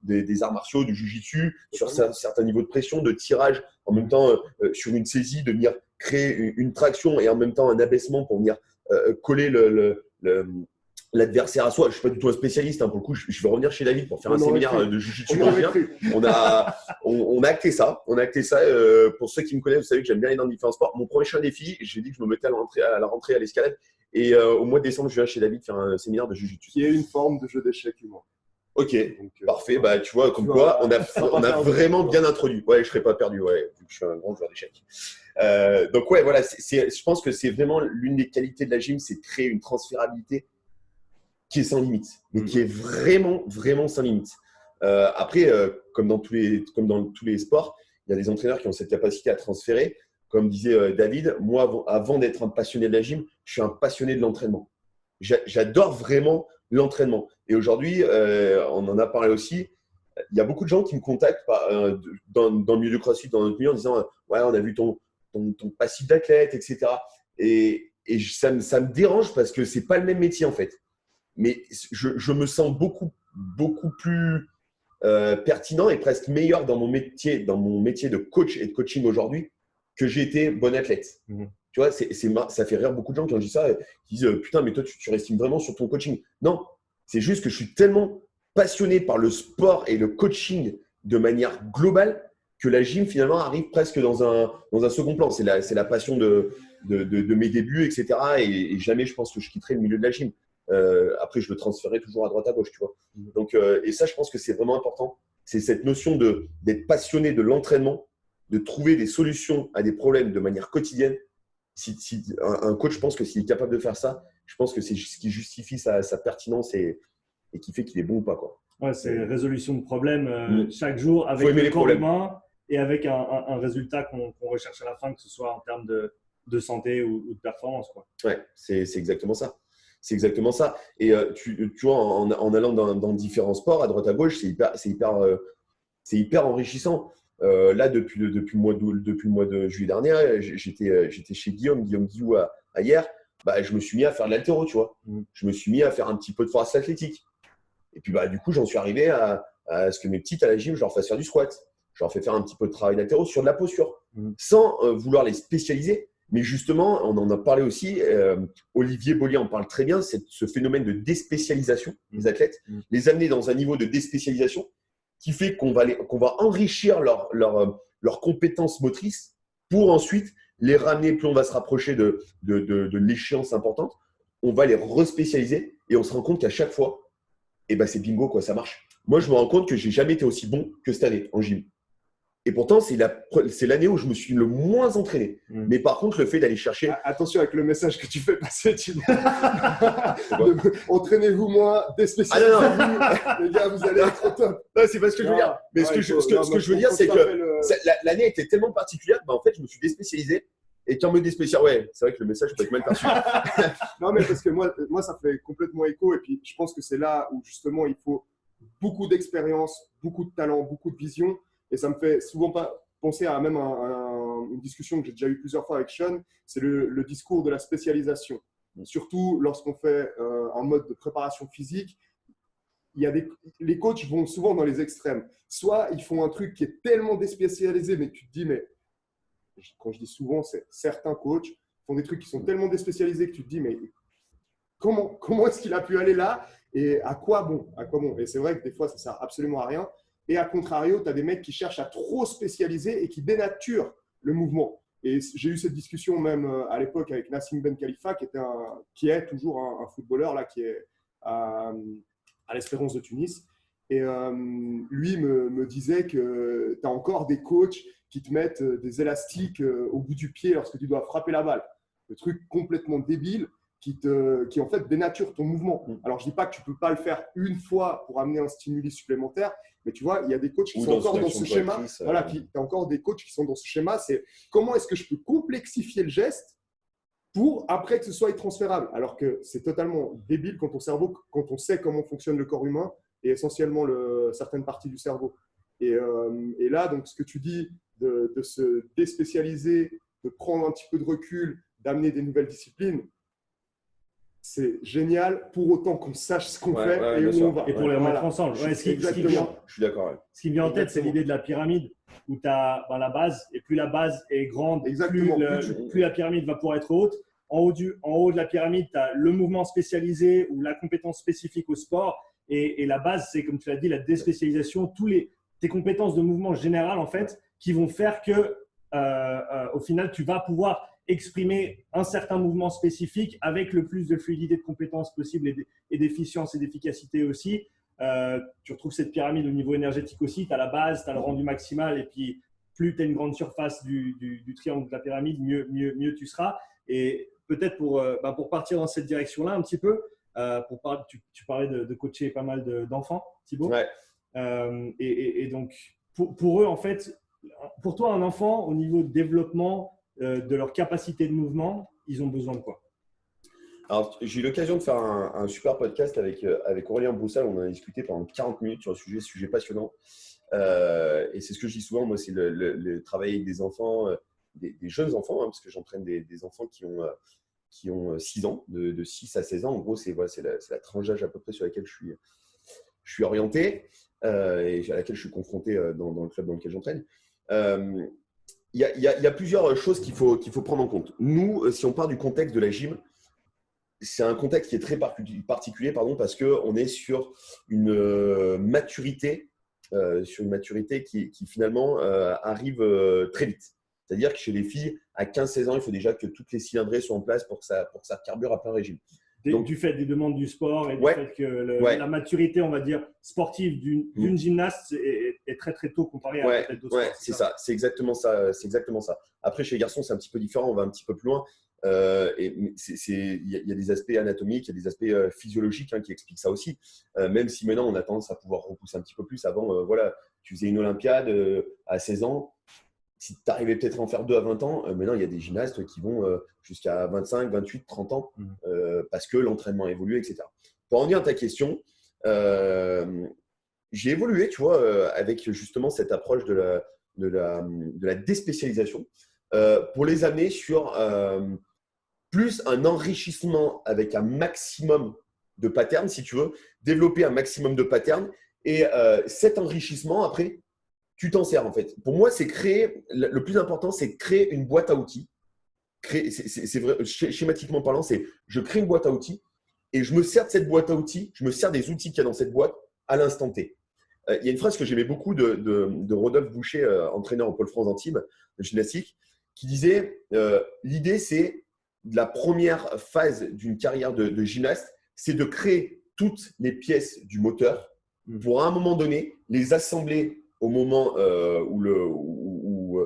des arts martiaux, du jiu-jitsu, sur certains niveaux de pression, de tirage, en même temps sur une saisie, de venir créer une traction et en même temps un abaissement pour venir coller l'adversaire à soi. Je ne suis pas du tout un spécialiste, hein, pour le coup. Je vais revenir chez David pour faire un séminaire de jiu-jitsu. On a acté ça. Pour ceux qui me connaissent, vous savez que j'aime bien aller dans différents sports. Mon prochain défi, j'ai dit que je me mettais à la rentrée à l'escalade. Et au mois de décembre, je viens chez David faire un séminaire de jiu-jitsu. Qui est une forme de jeu d'échecs humain. Ok, donc, parfait. Bah, tu vois, quoi, on a vraiment bien introduit. Ouais, je ne serais pas perdu, ouais, vu que je suis un grand joueur d'échecs. Donc, ouais, voilà, je pense que c'est vraiment l'une des qualités de la gym, c'est de créer une transférabilité qui est sans limite, mais qui est vraiment, vraiment sans limite. Après, comme dans tous les sports, il y a des entraîneurs qui ont cette capacité à transférer. Comme disait David, moi, avant d'être un passionné de la gym, je suis un passionné de l'entraînement. J'adore vraiment l'entraînement. Et aujourd'hui, on en a parlé aussi, il y a beaucoup de gens qui me contactent dans le milieu du CrossFit, dans notre milieu, en disant « Ouais, on a vu ton passif d'athlète, etc. » Et ça me dérange parce que ce n'est pas le même métier, en fait. Mais je me sens beaucoup plus pertinent et presque meilleur dans mon métier de coach et de coaching aujourd'hui que j'ai été bon athlète. Tu vois, ça fait rire beaucoup de gens qui ont dit ça, qui disent « Putain, mais toi, tu surestimes vraiment sur ton coaching. » Non, c'est juste que je suis tellement passionné par le sport et le coaching de manière globale que la gym, finalement, arrive presque dans un second plan. C'est la passion de mes débuts, etc. Et jamais, je pense que je quitterai le milieu de la gym. Après, je le transférerai toujours à droite, à gauche, tu vois. Donc, et ça, je pense que c'est vraiment important. C'est cette notion d'être passionné de l'entraînement, de trouver des solutions à des problèmes de manière quotidienne. Si un coach, je pense que s'il est capable de faire ça, je pense que c'est ce qui justifie sa pertinence et qui fait qu'il est bon ou pas, quoi. Ouais, c'est résolution de problèmes chaque jour avec le corps humain et avec un résultat qu'on recherche à la fin, que ce soit en termes de santé ou de performance, quoi. Ouais, c'est exactement ça. C'est exactement ça. Et tu vois, en allant dans différents sports, à droite à gauche, c'est hyper enrichissant. Là, depuis le mois de juillet dernier, j'étais chez Guillaume Guillou hier. Bah, je me suis mis à faire de l'haltéro, tu vois. Je me suis mis à faire un petit peu de force athlétique. Et puis, bah, du coup, j'en suis arrivé à ce que mes petites à la gym, je leur fasse faire du squat. Je leur fais faire un petit peu de travail d'haltéro sur de la posture, sans vouloir les spécialiser. Mais justement, on en a parlé aussi, Olivier Bollier en parle très bien, c'est ce phénomène de déspécialisation des athlètes, les amener dans un niveau de déspécialisation qui fait qu'on va enrichir leurs compétences motrices pour ensuite les ramener, plus on va se rapprocher de l'échéance importante, on va les respécialiser et on se rend compte qu'à chaque fois, c'est bingo, quoi, ça marche. Moi, je me rends compte que je n'ai jamais été aussi bon que cette année en gym. Et pourtant, c'est l'année où je me suis le moins entraîné. Mais par contre, le fait d'aller chercher… Attention avec le message que tu fais passer, Thibaut. Entraînez-vous moins, déspécialisez-vous. Les gars, vous allez être au top. Non, c'est pas ce que je veux dire. Mais ce que je veux dire, c'est que l'année était tellement particulière que, en fait, je me suis déspécialisé. Et quand on me déspécialise, ouais, c'est vrai que le message peut être mal perçu. Non, mais parce que moi, ça fait complètement écho. Et puis, je pense que c'est là où, justement, il faut beaucoup d'expérience, beaucoup de talent, beaucoup de vision. Et ça me fait souvent penser à même une discussion que j'ai déjà eue plusieurs fois avec Sean, c'est le discours de la spécialisation. Surtout lorsqu'on fait un mode de préparation physique, les coachs vont souvent dans les extrêmes. Soit ils font un truc qui est tellement déspécialisé, mais tu te dis, mais quand je dis souvent, c'est certains coachs font des trucs qui sont tellement déspécialisés que tu te dis, mais comment est-ce qu'il a pu aller là et à quoi bon? Et c'est vrai que des fois, ça ne sert absolument à rien. Et à contrario, tu as des mecs qui cherchent à trop spécialiser et qui dénaturent le mouvement. Et j'ai eu cette discussion même à l'époque avec Nassim Ben Khalifa, qui est toujours un footballeur là, qui est à l'Espérance de Tunis. Et lui me disait que tu as encore des coachs qui te mettent des élastiques au bout du pied lorsque tu dois frapper la balle. Le truc complètement débile qui en fait dénature ton mouvement. Alors, je ne dis pas que tu ne peux pas le faire une fois pour amener un stimuli supplémentaire, mais tu vois, il y a des coachs qui sont encore dans ce schéma. Voilà, tu as encore des coachs qui sont dans ce schéma. C'est comment est-ce que je peux complexifier le geste pour après que ce soit transférable. Alors que c'est totalement débile quand ton cerveau, quand on sait comment fonctionne le corps humain et essentiellement certaines parties du cerveau. Et là, donc, ce que tu dis de se déspécialiser, de prendre un petit peu de recul, d'amener des nouvelles disciplines, c'est génial pour autant qu'on sache ce qu'on fait et où on va. Et pour les remettre ensemble. Je suis d'accord. Ce qui me vient en tête, c'est l'idée de la pyramide où tu as la base et plus la base est grande, plus la pyramide va pouvoir être haute. En haut de la pyramide, tu as le mouvement spécialisé ou la compétence spécifique au sport. Et la base, c'est comme tu l'as dit, la déspécialisation, tes compétences de mouvement général en fait, qui vont faire que au final, tu vas pouvoir exprimer un certain mouvement spécifique avec le plus de fluidité de compétences possible et d'efficience et d'efficacité aussi. Tu retrouves cette pyramide au niveau énergétique aussi. Tu as la base, tu as le rendu maximal et puis plus tu as une grande surface du triangle de la pyramide, mieux tu seras. Et peut-être pour partir dans cette direction-là un petit peu, tu parlais de coacher pas mal d'enfants, Thibaut. Ouais. Et donc, pour eux, en fait, pour toi, un enfant, au niveau de développement de leur capacité de mouvement, ils ont besoin de quoi? Alors, j'ai eu l'occasion de faire un super podcast avec Aurélien Broussal. On en a discuté pendant 40 minutes sur le sujet passionnant. Et c'est ce que je dis souvent, moi, c'est le travail avec des enfants, des jeunes enfants, parce que j'entraîne des enfants qui ont 6 ans, de 6 à 16 ans. En gros, c'est la tranche d'âge à peu près sur laquelle je suis orienté et à laquelle je suis confronté dans le club dans lequel j'entraîne. Il y a plusieurs choses qu'il faut prendre en compte. Nous, si on part du contexte de la gym, c'est un contexte qui est très particulier parce qu'on est sur une maturité, qui finalement arrive très vite. C'est-à-dire que chez les filles, à 15-16 ans, il faut déjà que toutes les cylindrées soient en place pour que ça carbure à plein régime. Donc, du fait des demandes du sport et du fait que la maturité, on va dire, sportive d'une gymnaste est très très tôt comparée à peut-être d'autres sports. C'est ça. C'est exactement ça. Après, chez les garçons, c'est un petit peu différent. On va un petit peu plus loin. Il y a des aspects anatomiques, il y a des aspects physiologiques qui expliquent ça aussi. Même si maintenant, on a tendance à pouvoir repousser un petit peu plus. Avant, tu faisais une Olympiade à 16 ans. Si tu arrivais peut-être à en faire 2 à 20 ans, maintenant, il y a des gymnastes qui vont jusqu'à 25, 28, 30 ans parce que l'entraînement a évolué, etc. Pour en venir à ta question, j'ai évolué, tu vois, avec justement cette approche de la déspécialisation pour les amener sur plus un enrichissement avec un maximum de patterns, si tu veux, développer un maximum de patterns et cet enrichissement, après, tu t'en sers en fait. Pour moi, c'est le plus important, c'est créer une boîte à outils. C'est vrai, schématiquement parlant, je crée une boîte à outils et je me sers de cette boîte à outils, je me sers des outils qu'il y a dans cette boîte à l'instant T. Il y a une phrase que j'aimais beaucoup de Rodolphe Boucher, entraîneur au Pôle France Antibes de gymnastique, qui disait l'idée, c'est de la première phase d'une carrière de gymnaste, c'est de créer toutes les pièces du moteur pour à un moment donné les assembler au moment où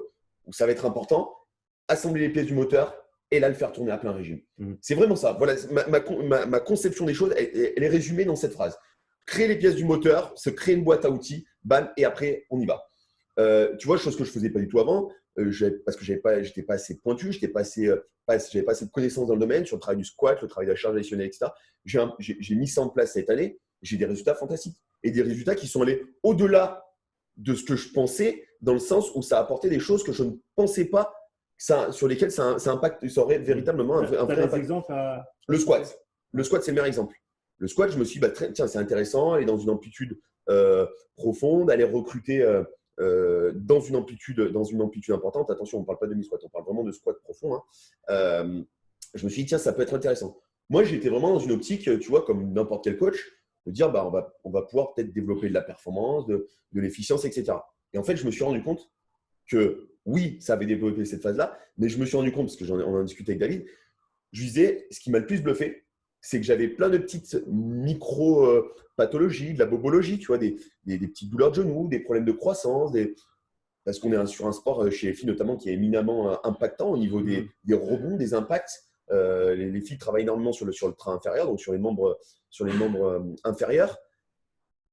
ça va être important, assembler les pièces du moteur et là le faire tourner à plein régime. C'est vraiment ça. Voilà, ma conception des choses, elle est résumée dans cette phrase. Créer les pièces du moteur, se créer une boîte à outils, bam, et après on y va. Tu vois, chose que je ne faisais pas du tout avant, parce que j'étais pas assez pointu, j'avais pas assez de connaissances dans le domaine sur le travail du squat, le travail de la charge additionnelle, etc. J'ai mis ça en place cette année, j'ai des résultats fantastiques et des résultats qui sont allés au-delà de ce que je pensais, dans le sens où ça a apporté des choses que je ne pensais pas, sur lesquelles ça aurait véritablement un vrai impact. Exemple Le squat, c'est le meilleur exemple. Le squat, je me suis dit, tiens, c'est intéressant, aller dans une amplitude profonde, aller recruter dans une amplitude importante. Attention, on ne parle pas de mi-squat, on parle vraiment de squat profond. Je me suis dit, tiens, ça peut être intéressant. Moi, j'étais vraiment dans une optique, tu vois, comme n'importe quel coach, de dire, on va pouvoir peut-être développer de la performance, de l'efficience, etc. Et en fait, je me suis rendu compte que oui, ça avait développé cette phase-là, mais je me suis rendu compte, parce qu'on en a discuté avec David, je lui disais, ce qui m'a le plus bluffé, c'est que j'avais plein de petites micro-pathologies, de la bobologie, tu vois, des petites douleurs de genoux, des problèmes de croissance, parce qu'on est sur un sport chez les filles notamment qui est éminemment impactant au niveau des rebonds, des impacts. Les filles travaillent énormément sur le train inférieur, donc sur les membres inférieurs.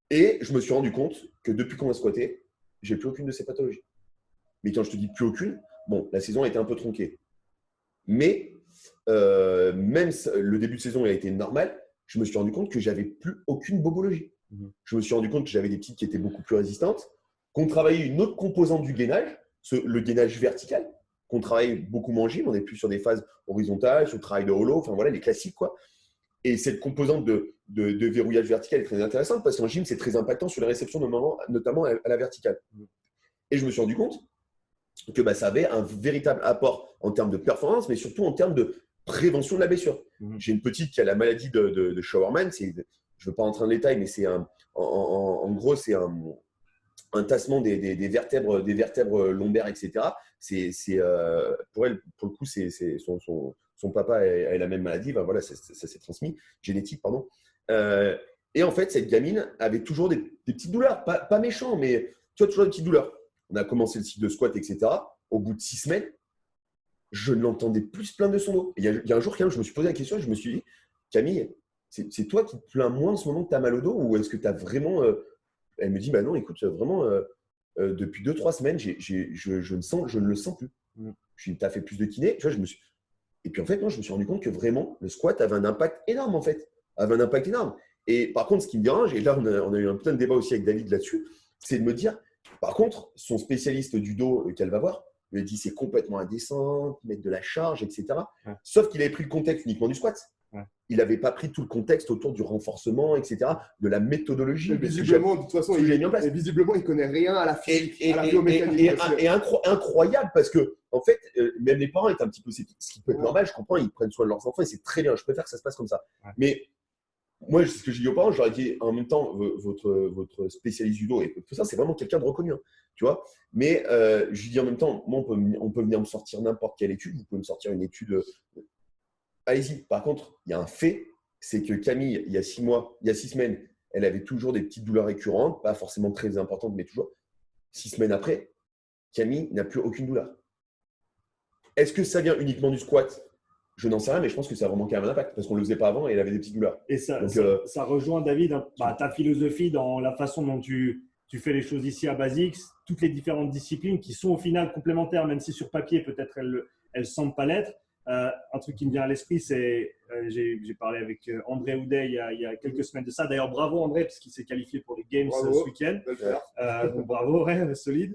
Et je me suis rendu compte que depuis qu'on a squatté, j'ai plus aucune de ces pathologies. Mais quand je te dis plus aucune, bon, la saison a été un peu tronquée. Mais même le début de saison il a été normal, je me suis rendu compte que j'avais plus aucune bobologie. Je me suis rendu compte que j'avais des petites qui étaient beaucoup plus résistantes, qu'on travaillait une autre composante du gainage, le gainage vertical, qu'on travaille beaucoup moins en gym, on est plus sur des phases horizontales, sur le travail de hollow, enfin voilà, les classiques quoi. Et cette composante de verrouillage vertical est très intéressante parce qu'en gym, c'est très impactant sur la réception, notamment à la verticale. Et je me suis rendu compte que ça avait un véritable apport en termes de performance, mais surtout en termes de prévention de la blessure. J'ai une petite qui a la maladie de Showerman. Je ne veux pas rentrer en détail, mais c'est en gros, c'est un tassement des vertèbres lombaires, etc. Pour elle, pour le coup, son papa a la même maladie. Ben voilà, ça s'est transmis, génétique, pardon. Et en fait, cette gamine avait toujours des petites douleurs, pas méchant, mais tu vois, toujours des petites douleurs. On a commencé le cycle de squat, etc. Au bout de 6 semaines, je ne l'entendais plus se plaindre de son dos. Il y a un jour, quand même, je me suis posé la question et je me suis dit, Camille, c'est toi qui te plains moins en ce moment que tu as mal au dos ou est-ce que tu as vraiment… Elle me dit, non, écoute, vraiment, depuis 2-3 semaines, je ne le sens plus. Tu as fait plus de kiné. Tu vois, Et puis en fait, moi, je me suis rendu compte que vraiment, le squat avait un impact énorme, en fait. Avait un impact énorme. Et par contre, ce qui me dérange, et là, on a eu un putain de débat aussi avec David là-dessus, c'est de me dire, par contre, son spécialiste du dos qu'elle va voir, lui dit c'est complètement indécent, mettre de la charge, etc. Ouais. Sauf qu'il avait pris le contexte uniquement du squat. Ouais. Il n'avait pas pris tout le contexte autour du renforcement, etc., de la méthodologie. Et visiblement, de toute façon, visiblement, il ne connaît rien à la physique, à la biomécanique. Et incroyable parce que, en fait, même les parents étaient un petit peu sceptiques, ce qui peut être normal, je comprends, ils prennent soin de leurs enfants et c'est très bien, je préfère que ça se passe comme ça. Ouais. Mais moi, ce que j'ai dit aux parents, je leur ai dit en même temps, votre spécialiste du dos, et tout ça, c'est vraiment quelqu'un de reconnu, hein, tu vois. Mais je lui dis en même temps, moi, on peut venir me sortir n'importe quelle étude, vous pouvez me sortir une étude, allez-y. Par contre, il y a un fait, c'est que Camille, il y a 6 semaines, elle avait toujours des petites douleurs récurrentes, pas forcément très importantes, mais toujours. 6 semaines après, Camille n'a plus aucune douleur. Est-ce que ça vient uniquement du squat ? Je n'en sais rien, mais je pense que ça a vraiment quand même un impact parce qu'on ne le faisait pas avant et elle avait des petites douleurs. Et ça rejoint, David, ta philosophie dans la façon dont tu fais les choses ici à Basics, toutes les différentes disciplines qui sont au final complémentaires, même si sur papier, peut-être elles ne semblent pas l'être. Un truc qui me vient à l'esprit, c'est j'ai parlé avec André Houdet il y a quelques semaines de ça. D'ailleurs, bravo André, parce qu'il s'est qualifié pour les Games ce week-end. Donc, bravo, ouais, solide.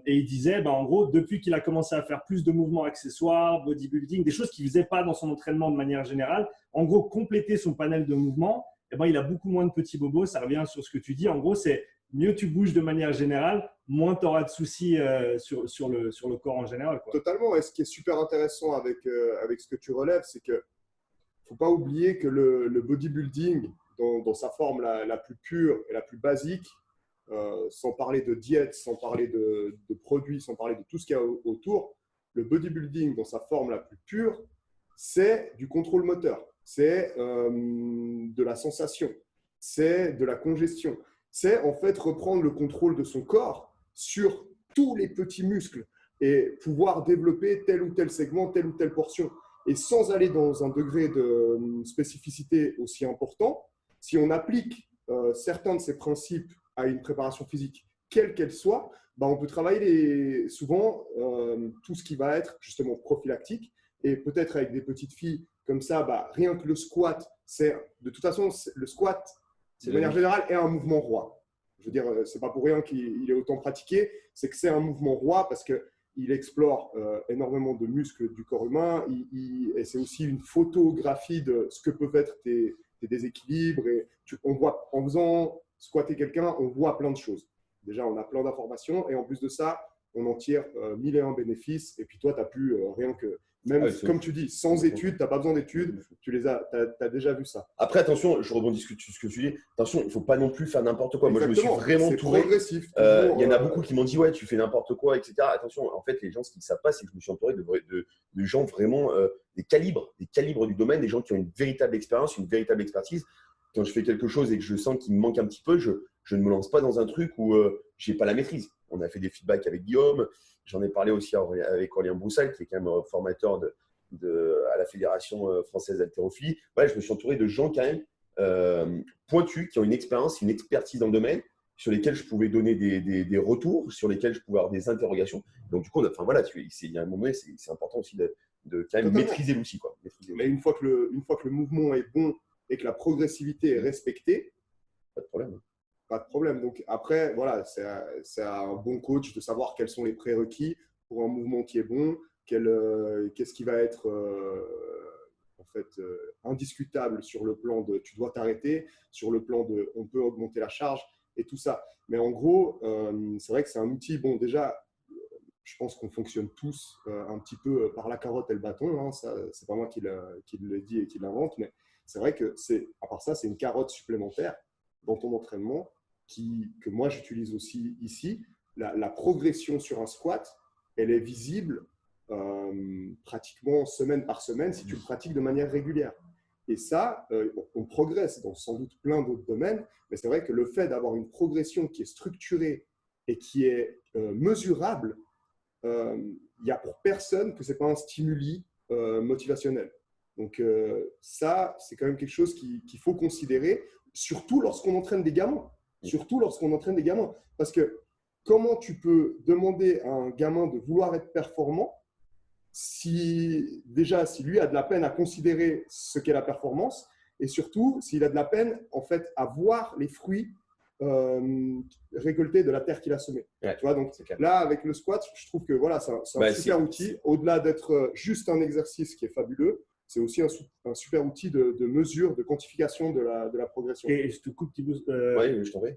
Et il disait, en gros, depuis qu'il a commencé à faire plus de mouvements accessoires, bodybuilding, des choses qu'il ne faisait pas dans son entraînement de manière générale, en gros, compléter son panel de mouvements, il a beaucoup moins de petits bobos. Ça revient sur ce que tu dis. En gros, c'est mieux tu bouges de manière générale, moins tu auras de soucis sur le corps en général, quoi. Totalement. Et ce qui est super intéressant avec ce que tu relèves, c'est qu'il ne faut pas oublier que le bodybuilding, dans sa forme la plus pure et la plus basique, sans parler de diète, sans parler de produits, sans parler de tout ce qu'il y a autour, le bodybuilding dans sa forme la plus pure, c'est du contrôle moteur, c'est de la sensation, c'est de la congestion, c'est en fait reprendre le contrôle de son corps sur tous les petits muscles et pouvoir développer tel ou tel segment, telle ou telle portion. Et sans aller dans un degré de spécificité aussi important, si on applique certains de ces principes à une préparation physique, quelle qu'elle soit, on peut travailler souvent tout ce qui va être justement prophylactique. Et peut-être avec des petites filles comme ça, rien que le squat, de toute façon, le squat, de manière générale, est un mouvement roi. Je veux dire, ce n'est pas pour rien qu'il est autant pratiqué, c'est que c'est un mouvement roi parce qu'il explore énormément de muscles du corps humain et c'est aussi une photographie de ce que peuvent être tes tes déséquilibres. Et on voit, en faisant squatter quelqu'un, on voit plein de choses. Déjà, on a plein d'informations et en plus de ça, on en tire 1001 bénéfices. Et puis toi, tu n'as plus rien que… Même, comme tu dis, sans études, tu n'as pas besoin d'études, tu as déjà vu ça. Après, attention, je rebondis sur ce que tu dis. Attention, il ne faut pas non plus faire n'importe quoi. Exactement. Moi, je me suis vraiment tourné. C'est progressif. Il y en a beaucoup qui m'ont dit, ouais, tu fais n'importe quoi, etc. Attention, en fait, les gens, ce qu'ils ne savent pas, c'est que je me suis entouré de gens vraiment des calibres du domaine, des gens qui ont une véritable expérience, une véritable expertise. Quand je fais quelque chose et que je sens qu'il me manque un petit peu, je ne me lance pas dans un truc où je n'ai pas la maîtrise. On a fait des feedbacks avec Guillaume. J'en ai parlé aussi avec Aurélien Broussal, qui est quand même formateur à la Fédération française d'haltérophilie. Ouais, je me suis entouré de gens quand même pointus, qui ont une expérience, une expertise dans le domaine, sur lesquels je pouvais donner des retours, sur lesquels je pouvais avoir des interrogations. Donc, du coup, il y a un moment donné, c'est important aussi de quand même maîtriser l'outil. Mais une fois que le mouvement est bon et que la progressivité est respectée, pas de problème. Pas de problème. Donc, après, voilà, c'est à un bon coach de savoir quels sont les prérequis pour un mouvement qui est bon. Qu'est-ce qui va être indiscutable sur le plan de tu dois t'arrêter, sur le plan de on peut augmenter la charge et tout ça. Mais en gros, c'est vrai que c'est un outil. Bon, déjà, je pense qu'on fonctionne tous un petit peu par la carotte et le bâton. Hein. Ça, c'est pas moi qui le dit et qui l'invente, mais c'est vrai que à part ça, c'est une carotte supplémentaire dans ton entraînement que moi j'utilise aussi ici. La progression sur un squat, elle est visible pratiquement semaine par semaine si tu le pratiques de manière régulière. Et ça, on progresse dans sans doute plein d'autres domaines, mais c'est vrai que le fait d'avoir une progression qui est structurée et qui est mesurable, il n'y a pour personne que ce n'est pas un stimuli motivationnel. Donc ça, c'est quand même quelque chose qu'il faut considérer, surtout lorsqu'on entraîne des gamins. Parce que comment tu peux demander à un gamin de vouloir être performant si lui a de la peine à considérer ce qu'est la performance et surtout s'il a de la peine en fait à voir les fruits récoltés de la terre qu'il a semée. Ouais, tu vois, donc là avec le squat, je trouve que voilà, c'est un super outil. Au-delà d'être juste un exercice qui est fabuleux, c'est aussi un super outil de mesure, de quantification de la progression. Et je te coupe, Thibaut. Oui, je t'en prie.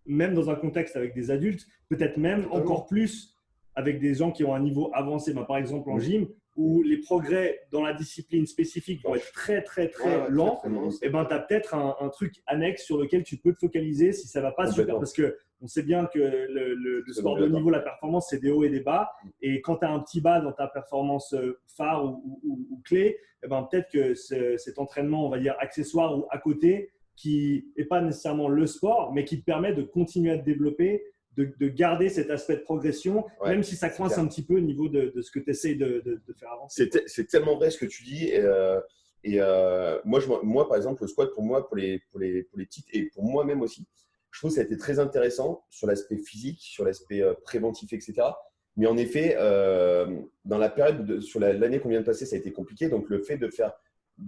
Même dans un contexte avec des adultes, peut-être même encore plus avec des gens qui ont un niveau avancé, par exemple en gym, où les progrès dans la discipline spécifique vont être très, très, très lents, et tu as peut-être un truc annexe sur lequel tu peux te focaliser si ça ne va pas super. Parce qu'on sait bien que le sport de haut niveau, la performance, c'est des hauts et des bas. Et quand tu as un petit bas dans ta performance phare ou clé, peut-être que cet entraînement, on va dire accessoire ou à côté, qui n'est pas nécessairement le sport, mais qui te permet de continuer à te développer, de garder cet aspect de progression, même si ça coince un petit peu au niveau de ce que tu essayes de faire avancer. C'est tellement vrai ce que tu dis. Moi, par exemple, le squat, pour moi, pour les petites et pour moi-même aussi, je trouve que ça a été très intéressant sur l'aspect physique, sur l'aspect préventif, etc. Mais en effet, dans la période, sur l'année qu'on vient de passer, ça a été compliqué. Donc, le fait de faire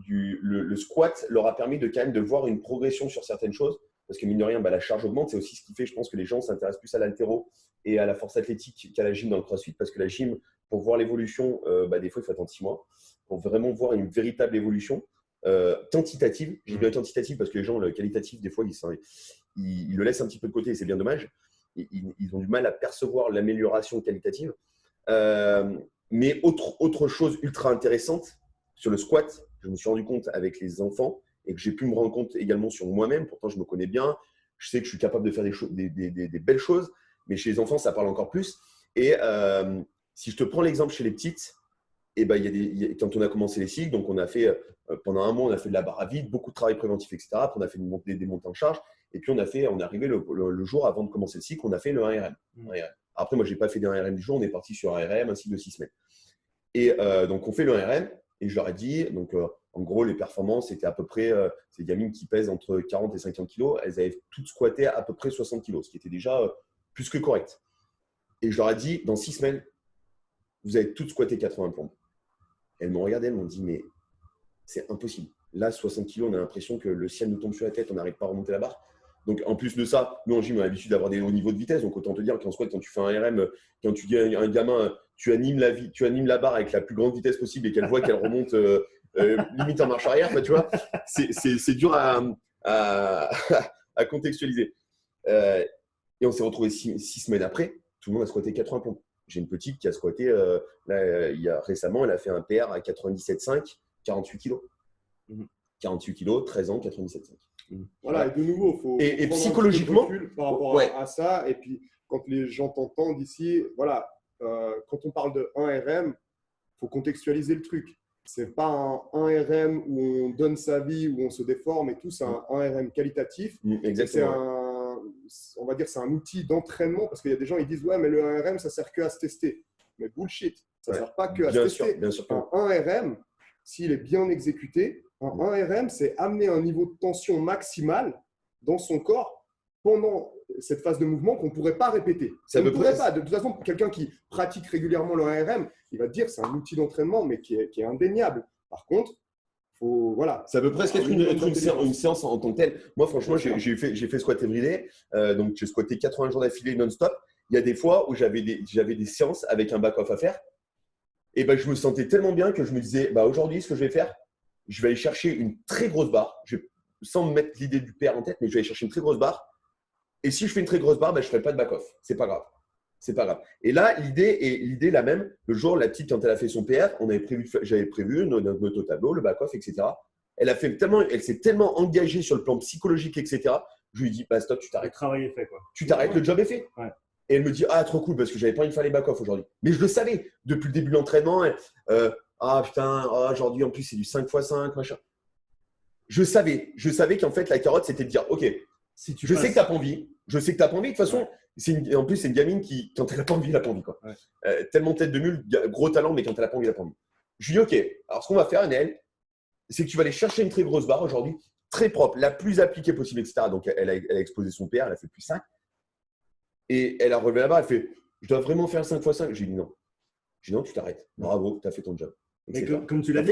le squat leur a permis de quand même de voir une progression sur certaines choses. Parce que mine de rien, la charge augmente. C'est aussi ce qui fait, je pense, que les gens s'intéressent plus à l'haltéro et à la force athlétique qu'à la gym dans le crossfit. Parce que la gym, pour voir l'évolution, des fois, il faut attendre 6 mois pour vraiment voir une véritable évolution quantitative. J'ai bien quantitative parce que les gens, le qualitatif, des fois, ils le laissent un petit peu de côté et c'est bien dommage. Ils ont du mal à percevoir l'amélioration qualitative. Mais autre chose ultra intéressante sur le squat, je me suis rendu compte avec les enfants et que j'ai pu me rendre compte également sur moi-même. Pourtant, je me connais bien. Je sais que je suis capable de faire des belles choses, mais chez les enfants, ça parle encore plus. Et si je te prends l'exemple chez les petites, quand on a commencé les cycles, donc on a fait pendant un mois, on a fait de la barre à vide, beaucoup de travail préventif, etc. Après, on a fait des montées en charge. Et puis, on est arrivé le jour avant de commencer le cycle, on a fait le 1RM. Après, moi, je n'ai pas fait des 1RM du jour. On est parti sur 1RM, un cycle de 6 semaines. Et donc, on fait le 1RM. Et je leur ai dit, donc en gros, les performances étaient à peu près, ces gamines qui pèsent entre 40 et 50 kilos, elles avaient toutes squatté à peu près 60 kilos, ce qui était déjà plus que correct. Et je leur ai dit, dans 6 semaines, vous avez toutes squatté 80 pompes. Elles m'ont regardé, elles m'ont dit, mais c'est impossible. Là, 60 kilos, on a l'impression que le ciel nous tombe sur la tête, on n'arrive pas à remonter la barre. Donc, en plus de ça, nous en gym, on a l'habitude d'avoir des hauts niveaux de vitesse. Donc, autant te dire qu'en squat, quand tu fais un RM, quand tu dis à un gamin, tu animes la barre avec la plus grande vitesse possible et qu'elle voit qu'elle remonte limite en marche arrière. Tu vois, c'est dur à contextualiser. Et on s'est retrouvé 6 semaines après. Tout le monde a squatté 80 pompes. J'ai une petite qui a squatté récemment, elle a fait un PR à 97,5, 48 kilos. 48 kilos, 13 ans, 97,5. Voilà, et de nouveau, il faut et prendre psychologiquement, un petit peu de recul par rapport à ça. Et puis, quand les gens t'entendent ici, voilà, quand on parle de 1 RM, il faut contextualiser le truc. Ce n'est pas un 1 RM où on donne sa vie, où on se déforme et tout. C'est un 1 RM qualitatif. Exactement. On va dire c'est un outil d'entraînement parce qu'il y a des gens qui disent ouais mais le 1 RM ça sert que à se tester, mais bullshit, ça ne sert pas que à se tester. Bien sûr. Un 1 RM s'il est bien exécuté, un 1 RM c'est amener un niveau de tension maximal dans son corps pendant cette phase de mouvement qu'on ne pourrait pas répéter. Ça ne pourrait pas. De toute façon, quelqu'un qui pratique régulièrement le 1 RM, il va te dire que c'est un outil d'entraînement mais qui est indéniable. Par contre, voilà. Ça peut presque être une séance en tant que telle. Moi, franchement, j'ai fait squat everyday. Donc, j'ai squatté 80 jours d'affilée non-stop. Il y a des fois où j'avais des séances avec un back-off à faire. Et ben, je me sentais tellement bien que je me disais, aujourd'hui, ce que je vais faire, je vais aller chercher une très grosse barre. Sans me mettre l'idée du PR en tête, mais je vais aller chercher une très grosse barre. Et si je fais une très grosse barre, je ne ferai pas de back-off. C'est pas grave. C'est pas grave. Et là, l'idée est la même. Le jour, la petite, quand elle a fait son PR, j'avais prévu notre tableau, le back-off, etc. Elle s'est tellement engagée sur le plan psychologique, etc. Je lui ai dit, stop, tu t'arrêtes. Le travail est fait, quoi. Tu t'arrêtes, le job est fait. Ouais. Et elle me dit, trop cool, parce que j'avais pas envie de faire les back-off aujourd'hui. Mais je le savais depuis le début de l'entraînement. Aujourd'hui, en plus, c'est du 5x5, machin. Je savais qu'en fait, la carotte, c'était de dire, OK, sais que tu n'as pas envie. Je sais que tu n'as pas envie. De toute façon, en plus, c'est une gamine qui, quand elle n'a pas envie, elle n'a pas envie. Quoi. Ouais. Tellement tête de mule, gros talent, mais quand elle n'a pas envie, elle n'a pas envie. Je lui dis, OK, alors ce qu'on va faire, Annelle, c'est que tu vas aller chercher une très grosse barre aujourd'hui, très propre, la plus appliquée possible, etc. Donc, elle a explosé son PR, elle a fait plus 5. Et elle a relevé la barre, elle fait, je dois vraiment faire 5x5. J'ai dit non. J'ai dit non, tu t'arrêtes. Bravo, tu as fait ton job. Mais comme tu l'as dit,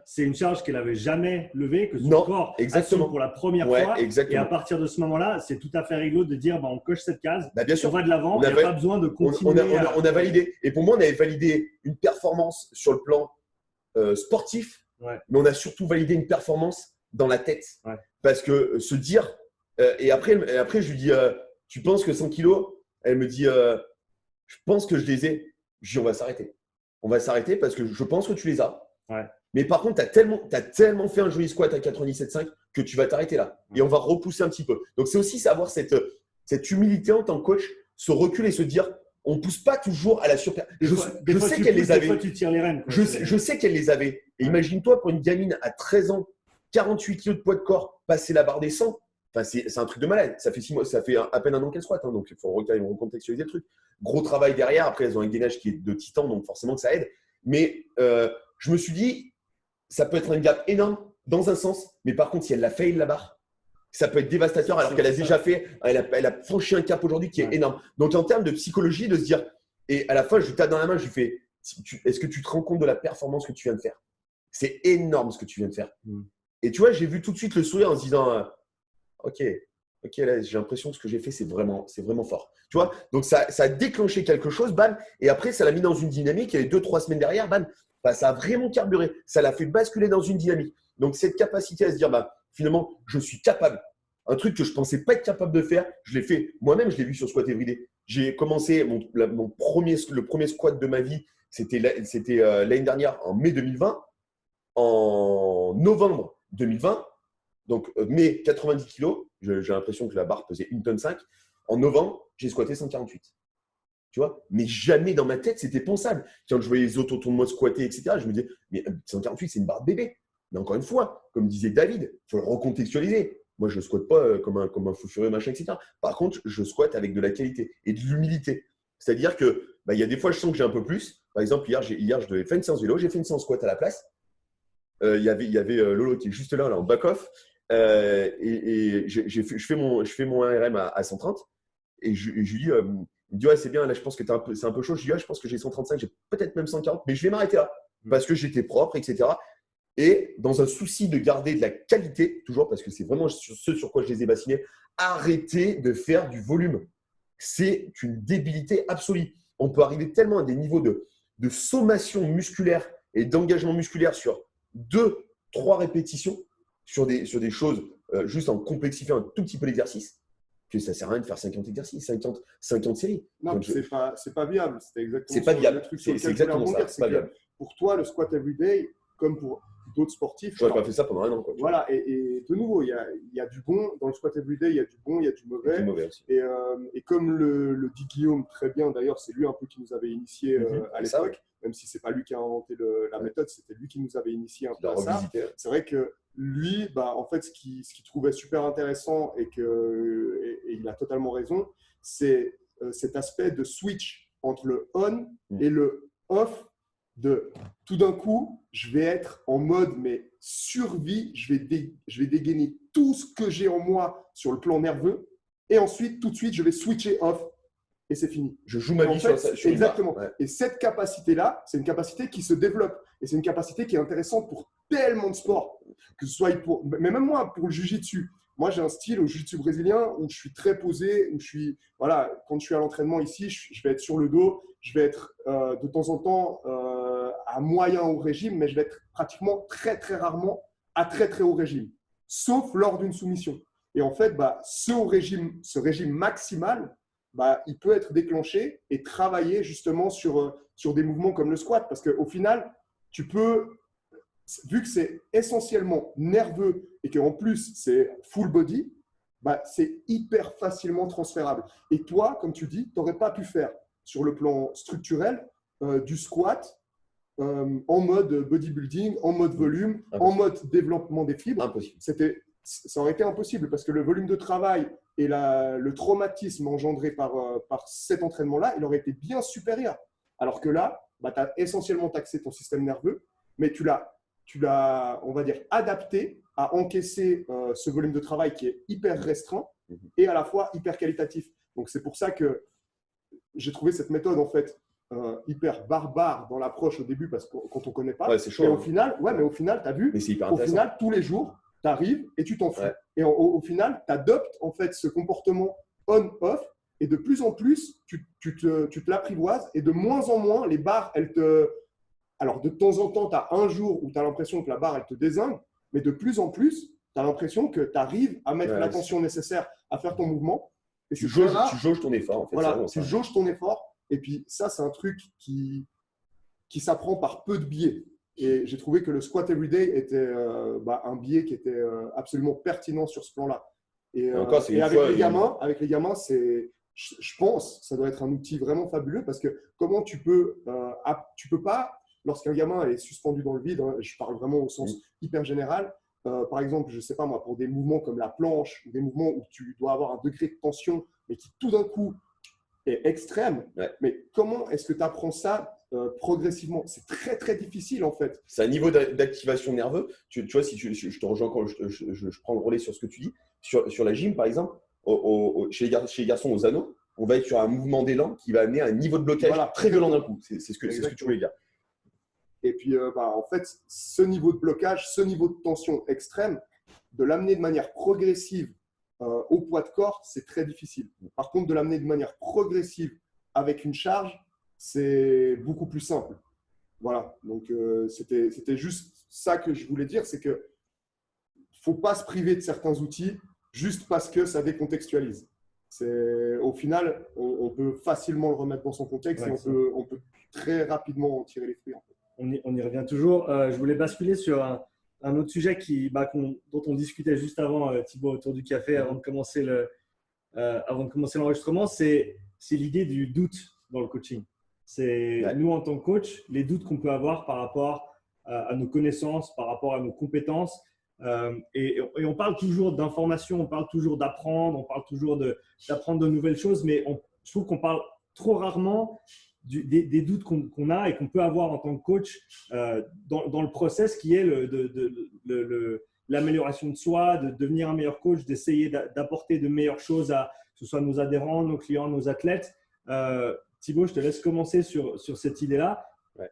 c'est une charge qu'elle n'avait jamais levée, que son corps assume pour la première fois. Exactement. Et à partir de ce moment-là, c'est tout à fait rigolo de dire on coche cette case, bien sûr. on va de l'avant, il n'y a pas besoin de continuer. On a validé. Et pour moi, on avait validé une performance sur le plan sportif, mais on a surtout validé une performance dans la tête. Ouais. Parce que se dire, et après, je lui dis, tu penses que 100 kilos? Elle me dit, je pense que je les ai. Je dis, on va s'arrêter. On va s'arrêter parce que je pense que tu les as. Ouais. Mais par contre, tu as tellement fait un joli squat à 97,5 que tu vas t'arrêter là. Et on va repousser un petit peu. Donc, c'est aussi savoir cette humilité en tant que coach, ce recul et se dire, on ne pousse pas toujours à la surperformance. Je sais qu'elle les avait. Des fois, tu tires les rênes. Je sais qu'elle les avait. Et imagine-toi, pour une gamine à 13 ans, 48 kg de poids de corps, passer la barre des 100, c'est un truc de malade. Ça fait 6 mois, ça fait à peine un an qu'elle squatte. Donc, il faut recontextualiser le truc. Gros travail derrière. Après, elles ont un gainage qui est de titan, donc forcément que ça aide. Mais je me suis dit, ça peut être un gap énorme dans un sens. Mais par contre, si elle l'a fail la barre, ça peut être dévastateur alors qu'elle a déjà fait, elle a franchi un cap aujourd'hui qui est énorme. Donc, en termes de psychologie, de se dire, et à la fin, je lui tape dans la main, je lui fais, est-ce que tu te rends compte de la performance que tu viens de faire? C'est énorme ce que tu viens de faire. Et tu vois, j'ai vu tout de suite le sourire en se disant, OK, là, j'ai l'impression que ce que j'ai fait, c'est vraiment fort. Tu vois, donc ça a déclenché quelque chose, bam, et après, ça l'a mis dans une dynamique, et les 2-3 semaines derrière, bam, ça a vraiment carburé. Ça l'a fait basculer dans une dynamique. Donc, cette capacité à se dire, finalement, je suis capable. Un truc que je ne pensais pas être capable de faire, je l'ai fait. Moi-même, je l'ai vu sur Squat Everyday. J'ai commencé le premier squat de ma vie, c'était l'année dernière, en mai 2020. En novembre 2020, donc mai 90 kg, j'ai l'impression que la barre pesait 1,5 tonne. En novembre, j'ai squatté 148. Tu vois, mais jamais dans ma tête, c'était pensable. Quand je voyais les autres autour de moi squatter, etc., je me disais, mais 148, c'est une barre de bébé. Mais encore une fois, comme disait David, il faut le recontextualiser. Moi, je ne squatte pas comme un fou furieux, machin, etc. Par contre, je squatte avec de la qualité et de l'humilité. C'est-à-dire que y a des fois, je sens que j'ai un peu plus. Par exemple, hier, je devais faire une séance vélo, j'ai fait une séance squat à la place. Il y avait Lolo qui est juste là en back-off. Et je fais mon ARM à 130. Et je lui dis, il me dit, ouais, c'est bien, là, je pense que c'est un peu chaud. Je lui dis, je pense que j'ai 135, j'ai peut-être même 140, mais je vais m'arrêter là parce que j'étais propre, etc. Et dans un souci de garder de la qualité, toujours parce que c'est vraiment ce sur quoi je les ai bassinés, arrêtez de faire du volume. C'est une débilité absolue. On peut arriver tellement à des niveaux de sommation musculaire et d'engagement musculaire sur 2 3 répétitions sur des choses juste en complexifiant un tout petit peu l'exercice, que ça ne sert à rien de faire 50 exercices, 50 séries. Non, c'est pas viable. C'était exactement c'est pas viable. le truc sur C'est lequel je voulais exactement ça. rebondir. C'est pas viable. Pour toi, le squat everyday, comme pour d'autres sportifs, Je n'aurais pas fait ça pendant un an. Quoi, voilà, et de nouveau, il y a du bon dans le squat everyday, il y a du bon, il y a du mauvais. Aussi. Et comme le dit Guillaume très bien, d'ailleurs, c'est lui un peu qui nous avait initié à l'époque, même si c'est pas lui qui a inventé la méthode, c'était lui qui nous avait initié un peu à ça. C'est vrai que lui, en fait, ce qu'il trouvait super intéressant et il a totalement raison, c'est cet aspect de switch entre le on et le off. De tout d'un coup, je vais être en mode mais survie, je vais dégainer tout ce que j'ai en moi sur le plan nerveux et ensuite, tout de suite, je vais switcher off et c'est fini. Je joue ma vie sur exactement. Ouais. Et cette capacité-là, c'est une capacité qui se développe et c'est une capacité qui est intéressante pour tellement de sports, que ce soit mais même moi, pour le jiu-jitsu. Moi, j'ai un style au jiu-jitsu brésilien où je suis très posé, où quand je suis à l'entraînement ici, je vais être sur le dos, je vais être de temps en temps à moyen haut régime, mais je vais être pratiquement très, très rarement à très, très haut régime, sauf lors d'une soumission. Et en fait, ce régime maximal, il peut être déclenché et travailler justement sur des mouvements comme le squat, parce qu'au final, tu peux… Vu que c'est essentiellement nerveux et qu'en plus c'est full body, c'est hyper facilement transférable. Et toi, comme tu dis, tu n'aurais pas pu faire sur le plan structurel du squat en mode bodybuilding, en mode volume, en mode développement des fibres. Impossible. Ça aurait été impossible parce que le volume de travail et le traumatisme engendré par cet entraînement-là, il aurait été bien supérieur. Alors que là, tu as essentiellement taxé ton système nerveux, mais tu l'as, on va dire, adapté à encaisser ce volume de travail qui est hyper restreint et à la fois hyper qualitatif. Donc, c'est pour ça que j'ai trouvé cette méthode, en fait, hyper barbare dans l'approche au début, parce que quand on ne connaît pas. Ouais, c'est chaud. Et au final, tu as vu, mais c'est hyper au final, tous les jours, tu arrives et tu t'en fous. Ouais. Et au final, tu adoptes, en fait, ce comportement on-off et de plus en plus, tu te l'apprivoises et de moins en moins, les barres, elles te… Alors, de temps en temps, tu as un jour où tu as l'impression que la barre, elle te dézingue, mais de plus en plus, tu as l'impression que tu arrives à mettre l'attention nécessaire à faire ton mouvement. Et tu jauges ton effort. En fait, voilà, tu jauges ton effort. Et puis, ça, c'est un truc qui s'apprend par peu de biais. Et j'ai trouvé que le squat everyday était un biais qui était absolument pertinent sur ce plan-là. Et avec les gamins, je pense, ça doit être un outil vraiment fabuleux parce que comment tu peux pas, lorsqu'un gamin est suspendu dans le vide, je parle vraiment au sens hyper général, par exemple, je ne sais pas moi, pour des mouvements comme la planche, ou des mouvements où tu dois avoir un degré de tension, mais qui tout d'un coup est extrême, mais comment est-ce que tu apprends ça progressivement? C'est très très difficile en fait. C'est un niveau d'activation nerveux. Tu vois, si je te rejoins quand je prends le relais sur ce que tu dis, sur la gym par exemple, chez les garçons aux anneaux, on va être sur un mouvement d'élan qui va amener à un niveau de blocage très violent d'un coup. C'est ce que tu voulais dire. Et puis, en fait, ce niveau de blocage, ce niveau de tension extrême, de l'amener de manière progressive au poids de corps, c'est très difficile. Par contre, de l'amener de manière progressive avec une charge, c'est beaucoup plus simple. Voilà. Donc, c'était juste ça que je voulais dire, c'est qu'il ne faut pas se priver de certains outils juste parce que ça décontextualise. Au final, on peut facilement le remettre dans son contexte et on peut très rapidement en tirer les fruits. En fait. On y revient toujours. Je voulais basculer sur un autre sujet dont on discutait juste avant, Thibaut, autour du café, avant de commencer l'enregistrement. C'est l'idée du doute dans le coaching. Nous, en tant que coach, les doutes qu'on peut avoir par rapport à nos connaissances, par rapport à nos compétences. Et on parle toujours d'information, on parle toujours d'apprendre, on parle toujours d'apprendre de nouvelles choses, mais je trouve qu'on parle trop rarement des doutes qu'on a et qu'on peut avoir en tant que coach dans le process qui est l'amélioration de soi, de devenir un meilleur coach, d'essayer d'apporter de meilleures choses à que ce soit nos adhérents, nos clients, nos athlètes. Thibaut, je te laisse commencer sur cette idée-là. Ouais.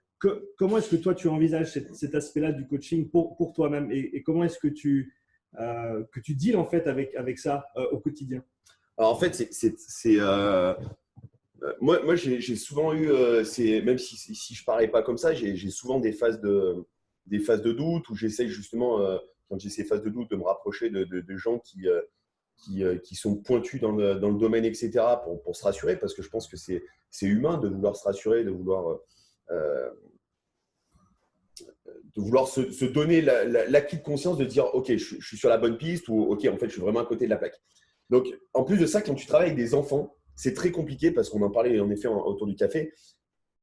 Comment est-ce que toi, tu envisages cet aspect-là du coaching pour toi-même et comment est-ce que tu deals en fait avec ça au quotidien? Alors, en fait, moi j'ai souvent eu, même si je ne parlais pas comme ça, j'ai souvent des phases de des phases de doute où j'essaye justement, quand j'ai ces phases de doute, de me rapprocher de gens qui sont pointus dans le domaine, etc., pour se rassurer, parce que je pense que c'est humain de vouloir se rassurer, de vouloir se donner l'acquis de conscience de dire « Ok, je suis sur la bonne piste » ou « Ok, en fait, je suis vraiment à côté de la plaque ». Donc, en plus de ça, quand tu travailles avec des enfants, c'est très compliqué parce qu'on en parlait en effet autour du café.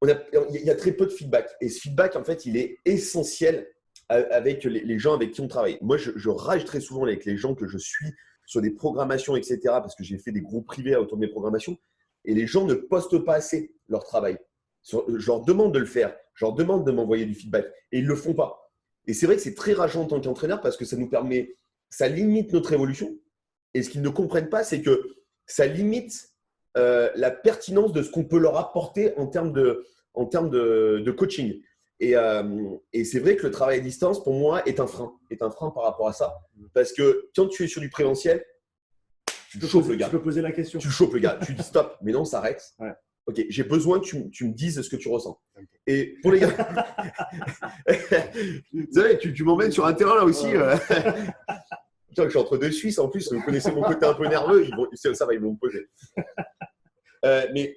Il y a très peu de feedback. Et ce feedback, en fait, il est essentiel avec les gens avec qui on travaille. Moi, je rage très souvent avec les gens que je suis sur des programmations, etc., parce que j'ai fait des groupes privés autour de mes programmations, et les gens ne postent pas assez leur travail. Je leur demande de le faire, je leur demande de m'envoyer du feedback, et ils ne le font pas. Et c'est vrai que c'est très rageant en tant qu'entraîneur parce que ça limite notre évolution. Et ce qu'ils ne comprennent pas, c'est que ça limite la pertinence de ce qu'on peut leur apporter en termes de coaching. Et c'est vrai que le travail à distance, pour moi, est un frein par rapport à ça. Parce que quand tu es sur du présentiel, tu chauffes le gars. Tu peux poser la question. Tu chauffes le gars. Tu dis stop, mais non, s'arrête. Ouais. Ok, j'ai besoin que tu me dises ce que tu ressens. Okay. Et pour les gars, tu sais, tu m'emmènes sur un terrain là aussi. Je suis entre deux Suisses en plus. Vous connaissez mon côté un peu nerveux. Ça va, ils vont me poser. Mais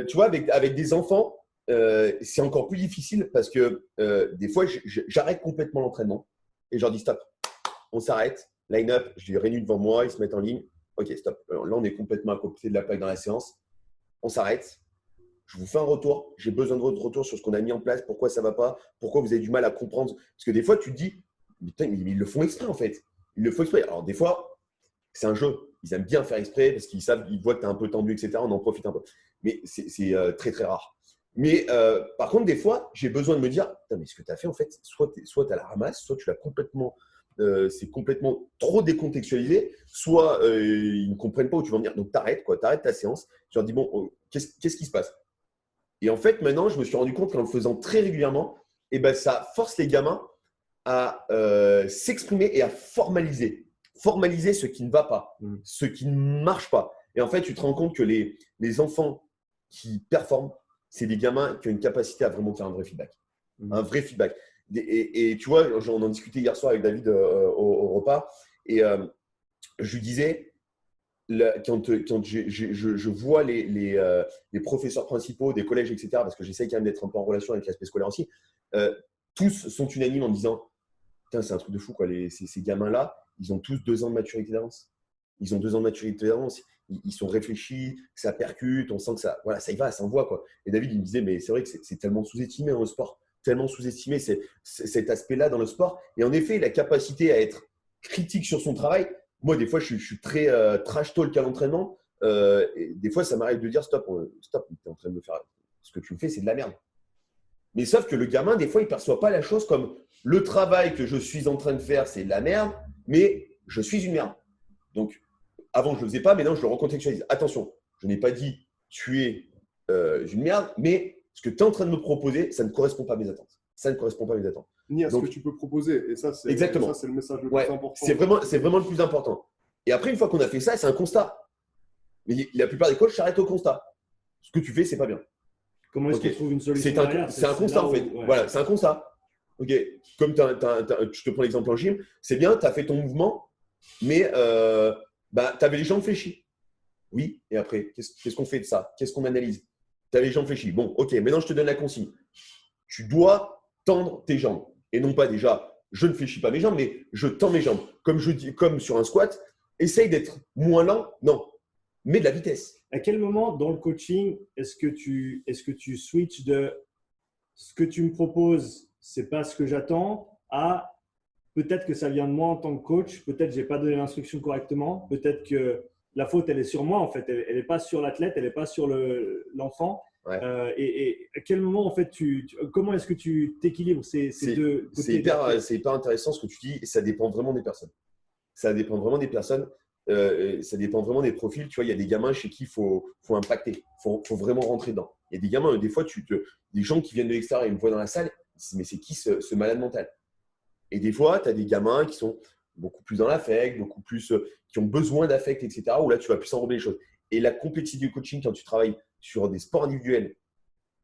tu vois, avec des enfants, c'est encore plus difficile parce que des fois, j'arrête complètement l'entraînement et je leur dis stop. On s'arrête. Line-up, je les réunis devant moi, ils se mettent en ligne. Ok, stop. Alors là, on est complètement à côté de la plaque dans la séance. On s'arrête. Je vous fais un retour. J'ai besoin de votre retour sur ce qu'on a mis en place, pourquoi ça ne va pas, pourquoi vous avez du mal à comprendre. Parce que des fois, tu te dis, putain, ils le font exprès en fait. Ils le font exprès. Alors des fois, c'est un jeu. Ils aiment bien faire exprès parce qu'ils voient que tu es un peu tendu, etc. On en profite un peu. Mais c'est très, très rare. Mais par contre, des fois, j'ai besoin de me dire, mais ce que tu as fait, en fait, soit tu as la ramasse, soit tu l'as complètement… c'est complètement trop décontextualisé, soit ils ne comprennent pas où tu vas en venir. Donc, tu arrêtes ta séance. Tu leur dis, bon, qu'est-ce qui se passe? Et en fait, maintenant, je me suis rendu compte qu'en le faisant très régulièrement, ça force les gamins à s'exprimer et à formaliser. Formaliser ce qui ne va pas, ce qui ne marche pas. Et en fait, tu te rends compte que les enfants qui performent, c'est des gamins qui ont une capacité à vraiment faire un vrai feedback. Un vrai feedback. Et tu vois, on en discutait hier soir avec David au repas. Et je lui disais, quand je vois les professeurs principaux des collèges, etc., parce que j'essaie quand même d'être un peu en relation avec l'aspect scolaire aussi, tous sont unanimes en disant « Putain, c'est un truc de fou, quoi. Ces gamins-là, ils ont tous 2 ans de maturité d'avance. Ils ont 2 ans de maturité d'avance. Ils sont réfléchis, ça percute, on sent que ça y va, ça envoie, quoi. » Et David, il me disait « Mais c'est vrai que c'est tellement sous-estimé dans le sport. Tellement sous-estimé cet aspect-là dans le sport. » Et en effet, la capacité à être critique sur son travail, moi, des fois, je suis très trash talk à l'entraînement. Et des fois, ça m'arrive de dire stop, tu es en train de me faire. Ce que tu me fais, c'est de la merde. Mais sauf que le gamin, des fois, il ne perçoit pas la chose comme le travail que je suis en train de faire, c'est de la merde, mais je suis une merde. Donc, avant, je ne le faisais pas, maintenant, je le recontextualise. Attention, je n'ai pas dit tu es une merde, mais ce que tu es en train de me proposer, ça ne correspond pas à mes attentes. Ça ne correspond pas à mes attentes. Ni à ce que tu peux proposer. Et ça, c'est le message le plus important. C'est vraiment le plus important. Et après, une fois qu'on a fait ça, c'est un constat. Mais la plupart des coachs s'arrêtent au constat. Ce que tu fais, c'est pas bien. Comment est-ce qu'on trouve une solution C'est un constat, en fait. Ouais. Voilà, c'est un constat. Ok. Comme je te prends l'exemple en gym, c'est bien, tu as fait ton mouvement, mais tu avais les jambes fléchies. Oui, et après, qu'est-ce qu'on fait de ça? Qu'est-ce qu'on analyse? Tu as les jambes fléchies. Bon, ok, maintenant je te donne la consigne. Tu dois tendre tes jambes. Et non pas déjà, je ne fléchis pas mes jambes, mais je tends mes jambes. Comme sur un squat, essaye d'être moins lent. Non, mets de la vitesse. À quel moment dans le coaching est-ce que tu switches de ce que tu me proposes, c'est pas ce que j'attends, à peut-être que ça vient de moi en tant que coach, peut-être que je n'ai pas donné l'instruction correctement, peut-être que la faute, elle est sur moi en fait, elle n'est pas sur l'athlète, elle n'est pas sur l'enfant. Ouais. Et à quel moment en fait comment est-ce que tu t'équilibres ces deux côtés? C'est hyper intéressant ce que tu dis, et ça dépend vraiment des personnes. Ça dépend vraiment des personnes, ça dépend vraiment des profils. Tu vois, il y a des gamins chez qui il faut impacter, faut vraiment rentrer dedans. Il y a des gamins, des fois, des gens qui viennent de l'extérieur, ils me voient dans la salle, ils disent mais c'est qui ce malade mental? Et des fois, tu as des gamins qui sont beaucoup plus dans l'affect, beaucoup plus qui ont besoin d'affect, etc. Où là, tu vas plus enrober les choses. Et la complexité du coaching, quand tu travailles sur des sports individuels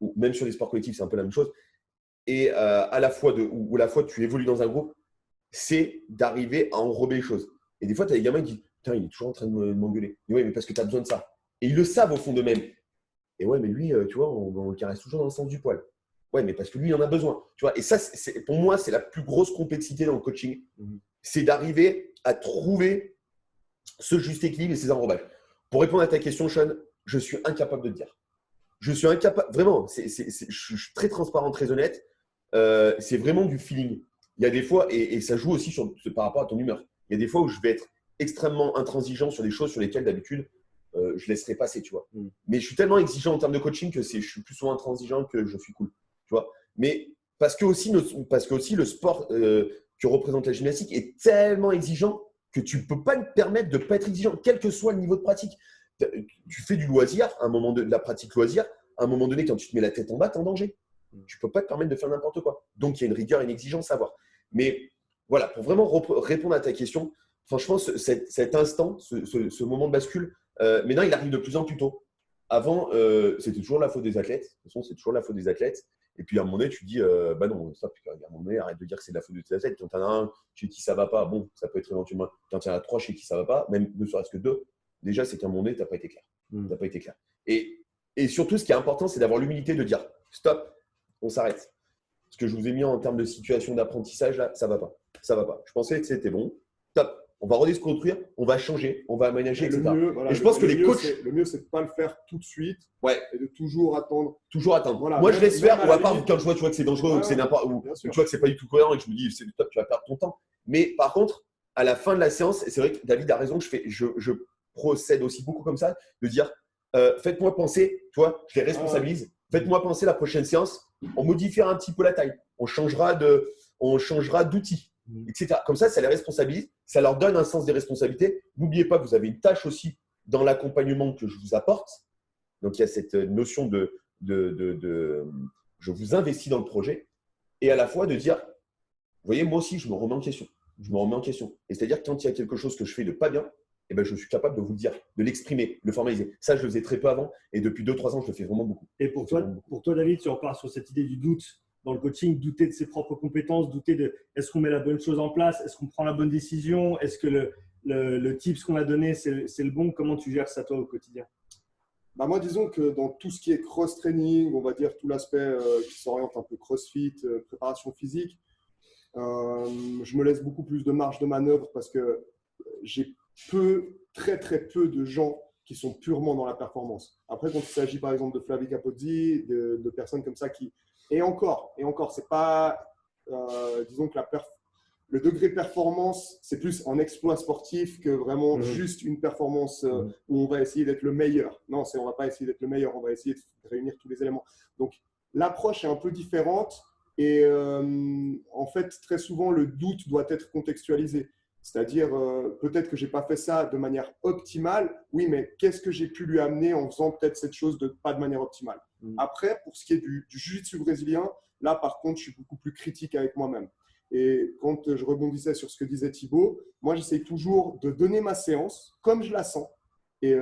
ou même sur des sports collectifs, c'est un peu la même chose. et à la fois où la fois tu évolues dans un groupe, c'est d'arriver à enrober les choses. Et des fois, tu as des gamins qui disent putain, il est toujours en train de m'engueuler. Et ouais, mais parce que tu as besoin de ça. Et ils le savent au fond d'eux-mêmes. Et ouais, mais lui, tu vois, on le caresse toujours dans le sens du poil. Ouais, mais parce que lui, il en a besoin. Tu vois, et ça, pour moi, c'est la plus grosse complexité dans le coaching. C'est d'arriver à trouver ce juste équilibre et ces enrobages. Pour répondre à ta question, Sean, je suis incapable de te dire. Je suis incapable, vraiment, je suis très transparent, très honnête. C'est vraiment du feeling. Il y a des fois, et ça joue aussi par rapport à ton humeur, il y a des fois où je vais être extrêmement intransigeant sur des choses sur lesquelles d'habitude, je laisserai passer, tu vois. Mais je suis tellement exigeant en termes de coaching que je suis plus souvent intransigeant que je suis cool, tu vois. Mais parce que aussi le sport que représente la gymnastique est tellement exigeant que tu ne peux pas te permettre de ne pas être exigeant, quel que soit le niveau de pratique. Tu fais du loisir, à un moment de la pratique loisir, à un moment donné, quand tu te mets la tête en bas, tu es en danger. Tu ne peux pas te permettre de faire n'importe quoi. Donc, il y a une rigueur et une exigence à avoir. Mais voilà, pour vraiment répondre à ta question, franchement, cet instant, ce moment de bascule, maintenant, il arrive de plus en plus tôt. Avant, c'était toujours la faute des athlètes. De toute façon, c'est toujours la faute des athlètes. Et puis, à un moment donné, tu dis, bah non, stop. À un moment donné, arrête de dire que c'est de la faute des athlètes. Quand tu en as un chez qui ça ne va pas, bon, ça peut être éventuellement. Quand il y en a 3 chez qui ça ne va pas, même ne serait-ce que 2, déjà, c'est qu'à un moment donné, tu n'as pas été clair. T'as pas été clair. Et surtout, ce qui est important, c'est d'avoir l'humilité de dire, stop, on s'arrête. Ce que je vous ai mis en termes de situation d'apprentissage, là, ça ne va pas. Ça va pas. Je pensais que c'était bon. Stop. On va redéconstruire, on va changer, on va aménager, etc. Voilà, et je pense que les coachs. Le mieux, c'est de ne pas le faire tout de suite et de toujours attendre. Toujours attendre. Voilà, moi, je laisse faire, ou à part limite, quand je vois que c'est dangereux, ou que c'est n'importe où, tu vois que c'est pas du tout cohérent et que je me dis, c'est top, tu vas perdre ton temps. Mais par contre, à la fin de la séance, et c'est vrai que David a raison, je procède aussi beaucoup comme ça, de dire, faites-moi penser, tu vois, je les responsabilise, faites-moi penser la prochaine séance, on modifiera un petit peu la taille, on changera d'outil. Etc. Comme ça les responsabilise, ça leur donne un sens des responsabilités. N'oubliez pas que vous avez une tâche aussi dans l'accompagnement que je vous apporte. Donc, il y a cette notion de je vous investis dans le projet et à la fois de dire, vous voyez, moi aussi, je me remets en question. Je me remets en question. Et c'est-à-dire que quand il y a quelque chose que je fais de pas bien, eh ben, je suis capable de vous le dire, de l'exprimer, de le formaliser. Ça, je le faisais très peu avant et depuis 2-3 ans, je le fais vraiment beaucoup. Et pour toi, David, tu repars sur cette idée du doute dans le coaching, douter de ses propres compétences, douter de est-ce qu'on met la bonne chose en place, est-ce qu'on prend la bonne décision, est-ce que le tips qu'on a donné, c'est le bon. Comment tu gères ça toi au quotidien? Bah moi, disons que dans tout ce qui est cross-training, on va dire tout l'aspect qui s'oriente un peu crossfit, préparation physique, je me laisse beaucoup plus de marge de manœuvre parce que j'ai très peu de gens qui sont purement dans la performance. Après, quand il s'agit par exemple de Flavie Capozzi, de personnes comme ça qui… Et encore, c'est pas… disons que le degré performance, c'est plus un exploit sportif que vraiment juste une performance où on va essayer d'être le meilleur. Non, on ne va pas essayer d'être le meilleur, on va essayer de réunir tous les éléments. Donc, l'approche est un peu différente et en fait, très souvent, le doute doit être contextualisé. C'est-à-dire, peut-être que je n'ai pas fait ça de manière optimale, oui, mais qu'est-ce que j'ai pu lui amener en faisant peut-être cette chose pas de manière optimale. Après, pour ce qui est du jiu-jitsu brésilien, là, par contre, je suis beaucoup plus critique avec moi-même. Et quand je rebondissais sur ce que disait Thibaut, moi, j'essaie toujours de donner ma séance comme je la sens. Et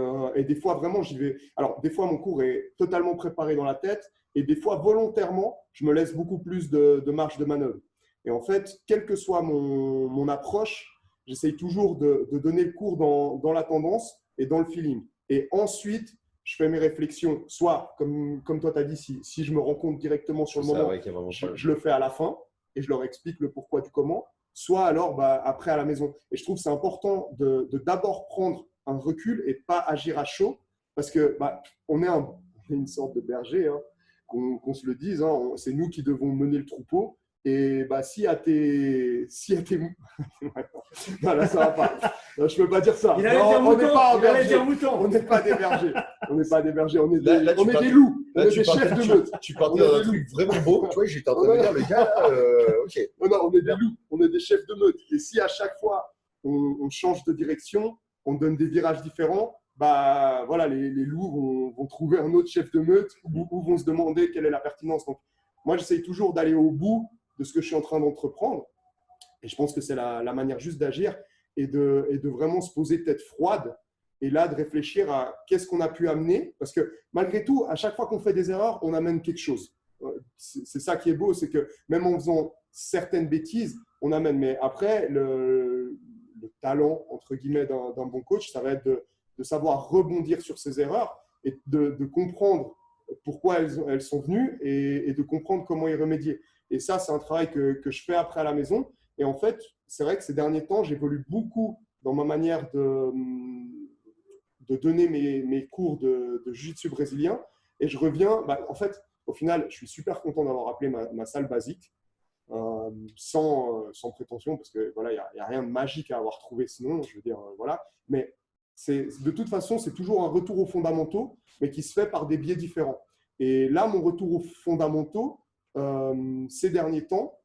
des fois, vraiment, j'y vais. Alors, des fois, mon cours est totalement préparé dans la tête. Et des fois, volontairement, je me laisse beaucoup plus de marge de manœuvre. Et en fait, quelle que soit mon approche, j'essaye toujours de donner le cours dans la tendance et dans le feeling. Et ensuite, je fais mes réflexions, soit, comme toi, tu as dit, si je me rends compte directement sur le moment, je le fais à la fin et je leur explique le pourquoi du comment, soit alors après à la maison. Et je trouve que c'est important de d'abord prendre un recul et pas agir à chaud parce que on est une sorte de berger, hein, qu'on se le dise, hein, c'est nous qui devons mener le troupeau. Et si à tes… non, là, ça va pas. Non, je ne peux pas dire ça. On n'est pas des bergers. On n'est pas des bergers. On n'est pas des bergers. On est des loups. On est des chefs de meute. Tu partais d'un truc vraiment beau. Tu vois, j'étais en train de dire, le gars, ok. Non, on est des loups. On est des chefs de meute. Et si à chaque fois, on change de direction, on donne des virages différents, voilà, les loups vont trouver un autre chef de meute ou vont se demander quelle est la pertinence. Donc, moi, j'essaye toujours d'aller au bout de ce que je suis en train d'entreprendre. Et je pense que c'est la manière juste d'agir et de vraiment se poser tête froide et là, de réfléchir à qu'est-ce qu'on a pu amener. Parce que malgré tout, à chaque fois qu'on fait des erreurs, on amène quelque chose. C'est ça qui est beau, c'est que même en faisant certaines bêtises, on amène. Mais après, le talent, entre guillemets, d'un bon coach, ça va être de savoir rebondir sur ses erreurs et de comprendre pourquoi elles sont venues et de comprendre comment y remédier. Et ça, c'est un travail que je fais après à la maison. Et en fait, c'est vrai que ces derniers temps, j'évolue beaucoup dans ma manière de donner mes cours de jiu-jitsu brésilien. Et je reviens, en fait, au final, je suis super content d'avoir appelé ma salle basique, sans prétention, parce que voilà, il n'y a rien de magique à avoir trouvé sinon, je veux dire, voilà. Mais de toute façon, c'est toujours un retour aux fondamentaux, mais qui se fait par des biais différents. Et là, mon retour aux fondamentaux, ces derniers temps,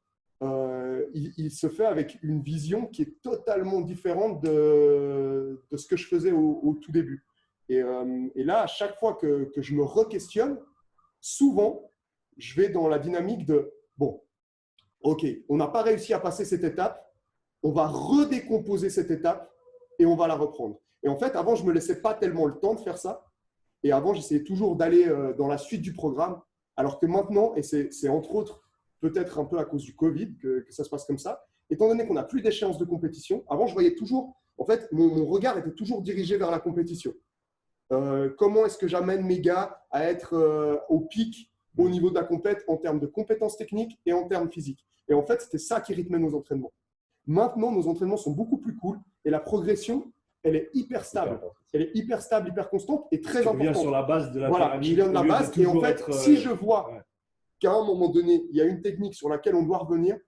il se fait avec une vision qui est totalement différente de ce que je faisais au tout début. Et là, à chaque fois que je me re-questionne, souvent, je vais dans la dynamique de « bon, ok, on n'a pas réussi à passer cette étape, on va redécomposer cette étape et on va la reprendre. » Et en fait, avant, je ne me laissais pas tellement le temps de faire ça. Et avant, j'essayais toujours d'aller dans la suite du programme. Alors que maintenant, et c'est entre autres peut-être un peu à cause du Covid que ça se passe comme ça, étant donné qu'on n'a plus d'échéance de compétition, avant, je voyais toujours, en fait, mon regard était toujours dirigé vers la compétition. Comment est-ce que j'amène mes gars à être au pic au niveau de la compète en termes de compétences techniques et en termes physiques. Et en fait, c'était ça qui rythmait nos entraînements. Maintenant, nos entraînements sont beaucoup plus cool et la progression, elle est hyper stable. Elle est hyper stable, hyper constante et très importante. Tu viens sur la base de la pyramide. Voilà, je viens de la base et en fait, si je vois ouais, qu'à un moment donné, il y a une technique sur laquelle on doit revenir,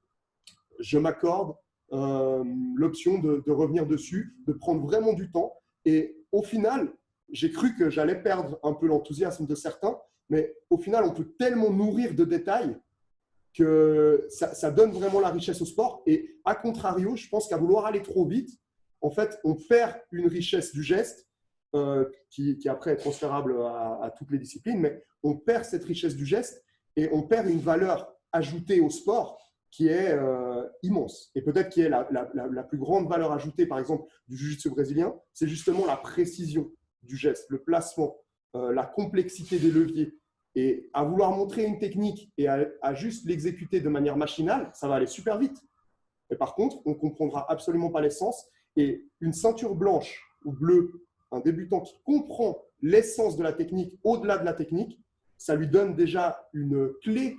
je m'accorde l'option de revenir dessus, de prendre vraiment du temps. Et au final, j'ai cru que j'allais perdre un peu l'enthousiasme de certains, mais au final, on peut tellement nourrir de détails que ça donne vraiment la richesse au sport. Et à contrario, je pense qu'à vouloir aller trop vite, en fait, on perd une richesse du geste qui après est transférable à toutes les disciplines, mais on perd cette richesse du geste et on perd une valeur ajoutée au sport qui est immense. Et peut-être qui est la plus grande valeur ajoutée, par exemple, du jiu-jitsu brésilien, c'est justement la précision du geste, le placement, la complexité des leviers. Et à vouloir montrer une technique et à juste l'exécuter de manière machinale, ça va aller super vite. Mais par contre, on ne comprendra absolument pas l'essence. Et une ceinture blanche ou bleue, un débutant qui comprend l'essence de la technique au-delà de la technique, ça lui donne déjà une clé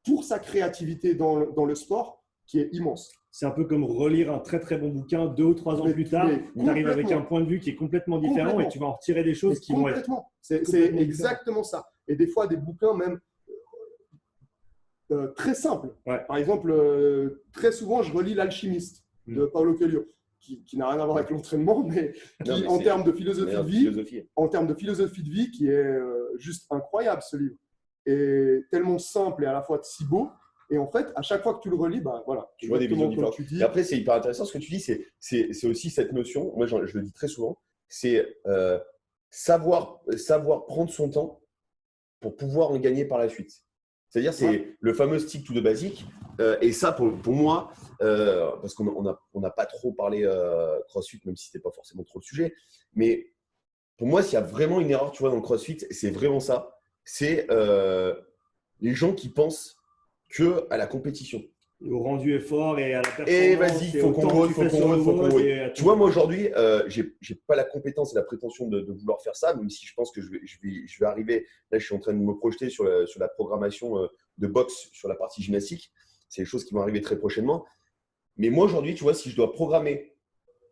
pour sa créativité dans le sport qui est immense. C'est un peu comme relire un très très bon bouquin 2 ou 3 ans plus tard. Tu arrives avec un point de vue qui est complètement différent et tu vas en retirer des choses qui vont être… C'est exactement ça. Et des fois, des bouquins même très simples. Ouais. Par exemple, très souvent, je relis L'Alchimiste de Paulo Coelho, qui n'a rien à voir avec l'entraînement, mais qui, en termes de philosophie de vie, qui est juste incroyable, ce livre. Et tellement simple et à la fois si beau. Et en fait, à chaque fois que tu le relis, voilà, tu vois des visions différentes. Et après, c'est hyper intéressant ce que tu dis. C'est aussi cette notion, moi je le dis très souvent, c'est savoir prendre son temps pour pouvoir en gagner par la suite. C'est-à-dire, c'est le fameux stick to the basic. Et ça, pour moi, parce qu'on n'a pas trop parlé CrossFit, même si ce n'était pas forcément trop le sujet, mais pour moi, s'il y a vraiment une erreur, tu vois, dans le CrossFit, c'est vraiment ça. C'est les gens qui pensent qu'à la compétition. Au rendu effort et à la performance. Et vas-y, il faut qu'on roule. Tu vois, moi aujourd'hui, je n'ai pas la compétence et la prétention de vouloir faire ça, même si je pense que je vais arriver. Là, je suis en train de me projeter sur la programmation de boxe sur la partie gymnastique. C'est des choses qui vont arriver très prochainement. Mais moi aujourd'hui, tu vois, si je dois programmer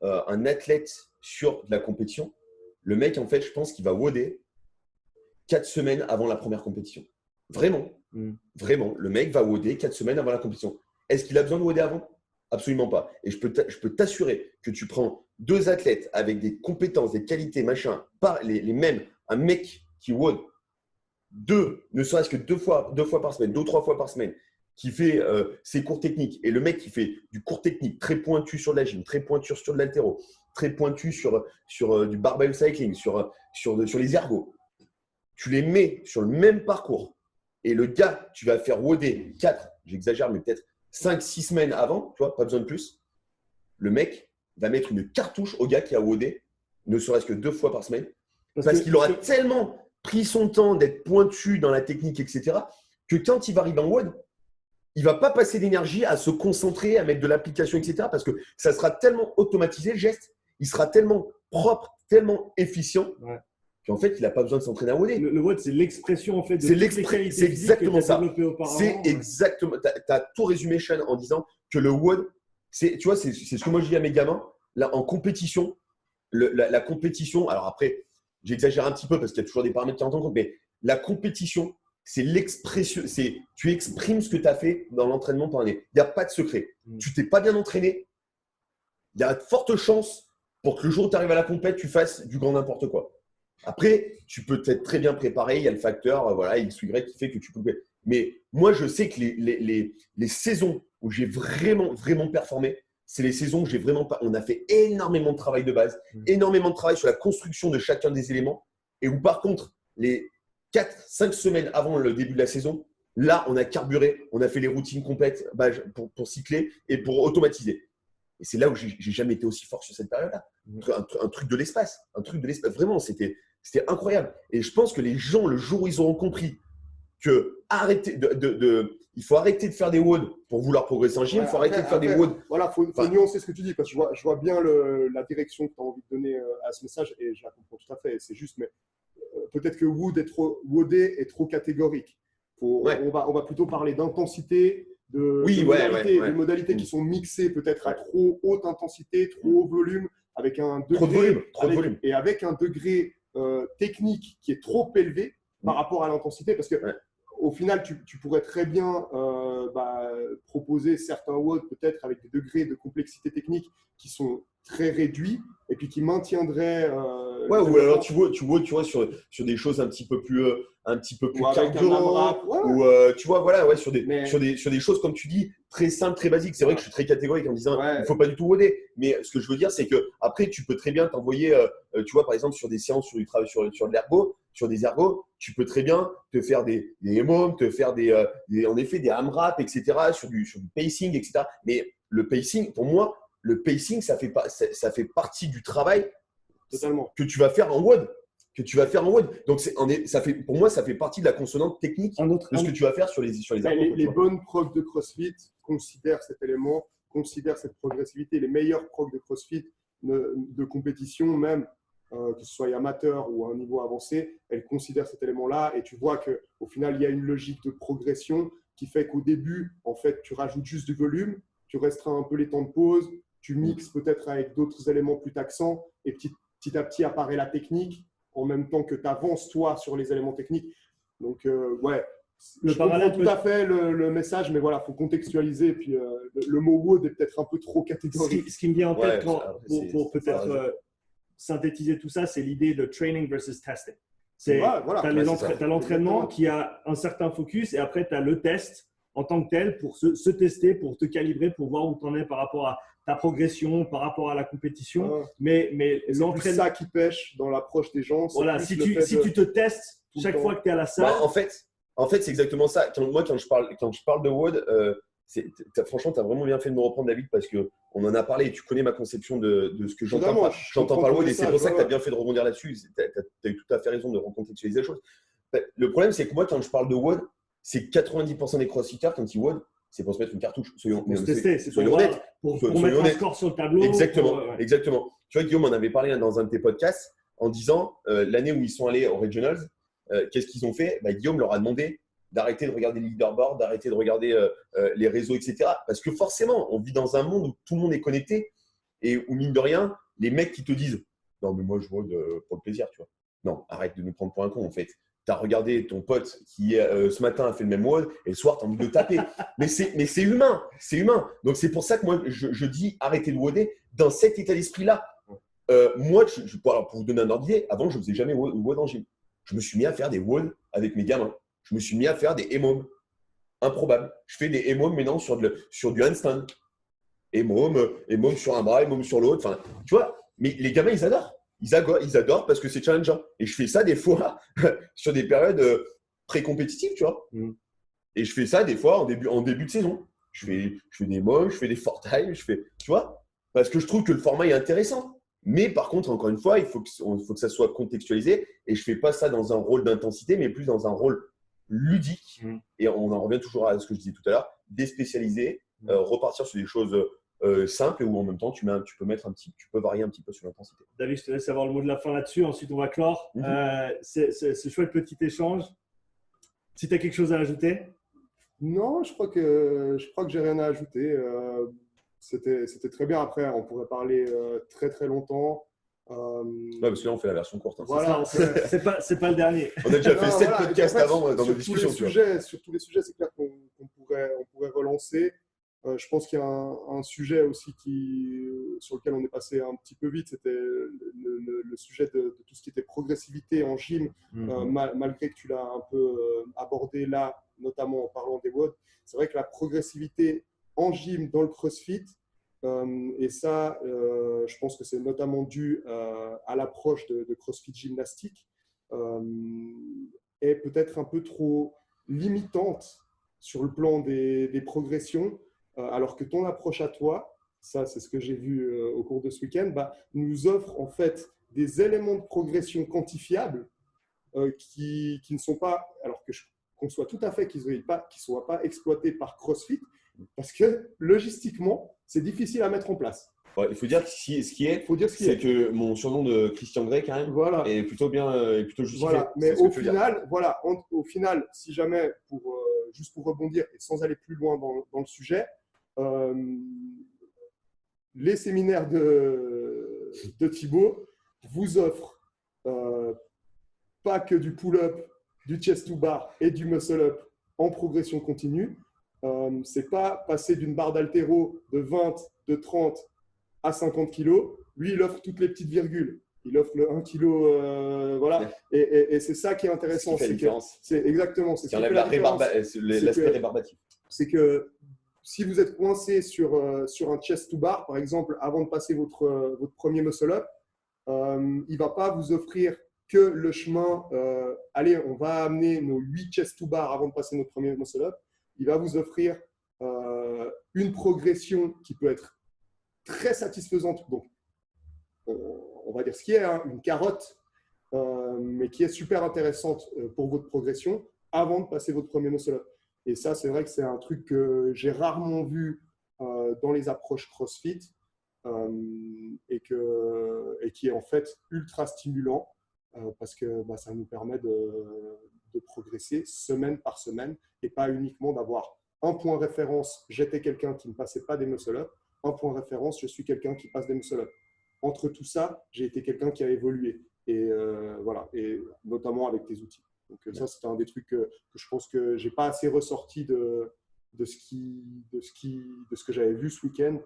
un athlète sur de la compétition, le mec, en fait, je pense qu'il va WODer 4 semaines avant la première compétition. Vraiment. Vraiment, le mec va WODer 4 semaines avant la compétition. Est-ce qu'il a besoin de WODer avant? Absolument pas. Et je peux t'assurer que tu prends 2 athlètes avec des compétences, des qualités, machin, pas les mêmes, un mec qui WOD ne serait-ce que 2 fois par semaine, 2 ou 3 fois par semaine, qui fait ses cours techniques, et le mec qui fait du cours technique très pointu sur de la gym, très pointu sur de l'haltéro, très pointu sur du barbell cycling, sur les ergos, tu les mets sur le même parcours. Et le gars, tu vas faire WODer 4, j'exagère, mais peut-être 5-6 semaines avant, tu vois, pas besoin de plus. Le mec va mettre une cartouche au gars qui a WODer, ne serait-ce que 2 fois par semaine, parce qu'il aura tellement pris son temps d'être pointu dans la technique, etc., que quand il va arriver en WOD, il ne va pas passer d'énergie à se concentrer, à mettre de l'application, etc. Parce que ça sera tellement automatisé, le geste, il sera tellement propre, tellement efficient, qu'en fait, il n'a pas besoin de s'entraîner à WOD. Le WOD, c'est l'expression en fait de C'est toutes les qualités c'est exactement physiques que tu as ça. développées auparavant. C'est exactement. Tu as tout résumé, Sean, en disant que le WOD, tu vois, c'est ce que moi je dis à mes gamins. Là, en compétition, la compétition, alors après, j'exagère un petit peu parce qu'il y a toujours des paramètres qui rentrent en compte, mais la compétition, c'est l'expression, tu exprimes ce que tu as fait dans l'entraînement pendant l'année. Il n'y a pas de secret. Tu t'es pas bien entraîné, il y a de fortes chances pour que le jour où tu arrives à la compète, tu fasses du grand n'importe quoi. Après, tu peux être très bien préparé, il y a le facteur voilà, X ou Y qui fait que tu peux. Mais moi, je sais que les saisons où j'ai vraiment, vraiment performé, c'est les saisons où j'ai vraiment pas. On a fait énormément de travail de base, énormément de travail sur la construction de chacun des éléments, et où par contre, les 4-5 semaines avant le début de la saison, là, on a carburé, on a fait les routines complètes pour cycler et pour automatiser. Et c'est là où j'ai jamais été aussi fort sur cette période-là. Un truc de l'espace. Un truc de l'espace. Vraiment, c'était incroyable. Et je pense que les gens, le jour où ils auront compris que il faut arrêter de faire des WOD pour vouloir progresser en gym, il faut arrêter de faire des WOD. Voilà, il faut nuancer ce que tu dis, parce que je vois bien la direction que tu as envie de donner à ce message, et je la comprends tout à fait. C'est juste, mais peut-être que WODé est trop catégorique. On va plutôt parler d'intensité, de modalités qui sont mixées peut-être à trop haute intensité, trop haut volume, avec un degré, et avec un degré technique qui est trop élevé par rapport à l'intensité, parce que au final, tu pourrais très bien proposer certains WOD peut-être avec des degrés de complexité technique qui sont très réduits et puis qui maintiendraient. Ou alors tu vois sur des choses un petit peu plus cardio, ou tu vois voilà sur des choses comme tu dis très simples, très basiques. C'est vrai que je suis très catégorique en disant il ne faut pas du tout WODer, mais ce que je veux dire c'est que après tu peux très bien t'envoyer tu vois par exemple sur des séances sur du travail sur de l'ergo, sur des ergos, tu peux très bien te faire des EMOM, te faire en effet des AMRAP, etc. sur du pacing, etc. Mais le pacing, pour moi, le pacing, ça fait partie du travail totalement que tu vas faire en WOD. Donc, pour moi, ça fait partie de la consonante technique de ce que tu vas faire sur les ergos. Les bonnes procs de CrossFit considèrent cet élément, considèrent cette progressivité. Les meilleurs procs de CrossFit de compétition, même que ce soit amateur ou à un niveau avancé, elles considèrent cet élément-là. Et tu vois qu'au final, il y a une logique de progression qui fait qu'au début, en fait, tu rajoutes juste du volume, tu restreins un peu les temps de pause, tu mixes peut-être avec d'autres éléments plus taxants et petit à petit apparaît la technique en même temps que tu avances toi sur les éléments techniques. Donc, je comprends tout à fait le message, mais voilà, il faut contextualiser. Et puis, le mot WOD est peut-être un peu trop catégorique. Ce qui me vient en tête pour peut-être synthétiser tout ça, c'est l'idée de training versus testing. Tu as l'entraînement qui a un certain focus et après, tu as le test en tant que tel pour se tester, pour te calibrer, pour voir où tu en es par rapport à ta progression, par rapport à la compétition. Mais l'entraînement, c'est ça qui pêche dans l'approche des gens. Voilà, si tu te testes chaque fois que tu es à la salle. En fait, c'est exactement ça. Quand je parle de WOD, franchement, tu as vraiment bien fait de me reprendre, David, parce qu'on en a parlé et tu connais ma conception de ce que j'entends par le WOD. Et c'est pour ça que tu as bien fait de rebondir là-dessus. Tu as eu tout à fait raison de recontextualiser les choses. Le problème, c'est que moi, quand je parle de WOD, c'est 90% des crossfitters, quand ils WOD, c'est pour se mettre une cartouche. Soyons honnêtes. Pour mettre un score sur le tableau. Exactement. Tu vois, Guillaume en avait parlé dans un de tes podcasts en disant l'année où ils sont allés aux Regionals, qu'est-ce qu'ils ont fait ? Guillaume leur a demandé d'arrêter de regarder les leaderboards, d'arrêter de regarder les réseaux, etc. Parce que forcément, on vit dans un monde où tout le monde est connecté et où, mine de rien, les mecs qui te disent « Non, mais moi, je WOD pour le plaisir, tu vois. » Non, arrête de nous prendre pour un con, en fait. Tu as regardé ton pote qui, ce matin, a fait le même WOD et le soir, tu as envie de le taper. mais c'est humain. C'est humain. Donc, c'est pour ça que moi, je dis arrêtez de WODer dans cet état d'esprit-là. Moi, pour vous donner un ordre d'idée, avant, je ne faisais jamais WOD en gym. Je me suis mis à faire des WOD avec mes gamins. Je me suis mis à faire des EMOM. Improbable. Je fais des EMOM maintenant sur du handstand. EMOM sur un bras, EMOM sur l'autre. Enfin, tu vois, mais les gamins, ils adorent. Ils adorent parce que c'est challengeant. Et je fais ça des fois sur des périodes pré-compétitives, tu vois. Et je fais ça des fois en début de saison. Je fais des EMOM, je fais des four time, tu vois, parce que je trouve que le format est intéressant. Mais par contre, encore une fois, il faut que ça soit contextualisé. Et je ne fais pas ça dans un rôle d'intensité, mais plus dans un rôle ludique. Et on en revient toujours à ce que je disais tout à l'heure, déspécialiser, repartir sur des choses simples et où en même temps tu peux varier un petit peu sur l'intensité. David, je te laisse avoir le mot de la fin là-dessus. Ensuite, on va clore. C'est chouette petit échange. Si tu as quelque chose à ajouter. Non, je crois que j'ai rien à ajouter. C'était très bien. Après, on pourrait parler très très longtemps. Parce que là, on fait la version courte. Hein, voilà, c'est pas le dernier. On a déjà fait 7 podcasts avant dans nos discussions. Sur tous les sujets, c'est clair qu'on pourrait relancer. Je pense qu'il y a un sujet aussi sur lequel on est passé un petit peu vite. C'était le sujet de tout ce qui était progressivité en gym, malgré que tu l'as un peu abordé là, notamment en parlant des WOD. C'est vrai que la progressivité en gym dans le CrossFit, et ça, je pense que c'est notamment dû à l'approche de CrossFit gymnastique, est peut-être un peu trop limitante sur le plan des progressions, alors que ton approche à toi, ça c'est ce que j'ai vu au cours de ce week-end, nous offre en fait des éléments de progression quantifiables qui ne sont pas, alors que je conçois tout à fait qu'ils ne soient pas exploités par CrossFit, parce que logistiquement, c'est difficile à mettre en place. Ouais, il faut dire que c'est que mon surnom de Christian Grey, quand même, est plutôt justifié. Voilà. Mais au final, si jamais, juste pour rebondir et sans aller plus loin dans le sujet, les séminaires de Thibaut vous offrent pas que du pull-up, du chest to bar et du muscle-up en progression continue. C'est pas passer d'une barre d'haltéro de 20, de 30 à 50 kg. Lui, il offre toutes les petites virgules. Il offre le 1 kg. Voilà. Et c'est ça qui est intéressant. C'est exactement. C'est l'aspect rébarbatif. C'est que si vous êtes coincé sur un chest to bar, par exemple, avant de passer votre premier muscle-up, il ne va pas vous offrir que le chemin. Allez, on va amener nos 8 chest to bar avant de passer notre premier muscle-up. Il va vous offrir une progression qui peut être très satisfaisante. Donc, on va dire ce qui est une carotte, mais qui est super intéressante pour votre progression avant de passer votre premier muscle-up. Et ça, c'est vrai que c'est un truc que j'ai rarement vu dans les approches CrossFit et qui est en fait ultra stimulant parce que ça nous permet de progresser semaine par semaine et pas uniquement d'avoir un point référence, j'étais quelqu'un qui ne passait pas des muscle-up, un point référence, je suis quelqu'un qui passe des muscle-up. Entre tout ça, j'ai été quelqu'un qui a évolué et voilà, et notamment avec tes outils. Donc ça, c'était un des trucs que je pense que j'ai pas assez ressorti de ce que j'avais vu ce week-end.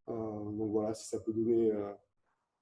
Donc voilà, si ça peut donner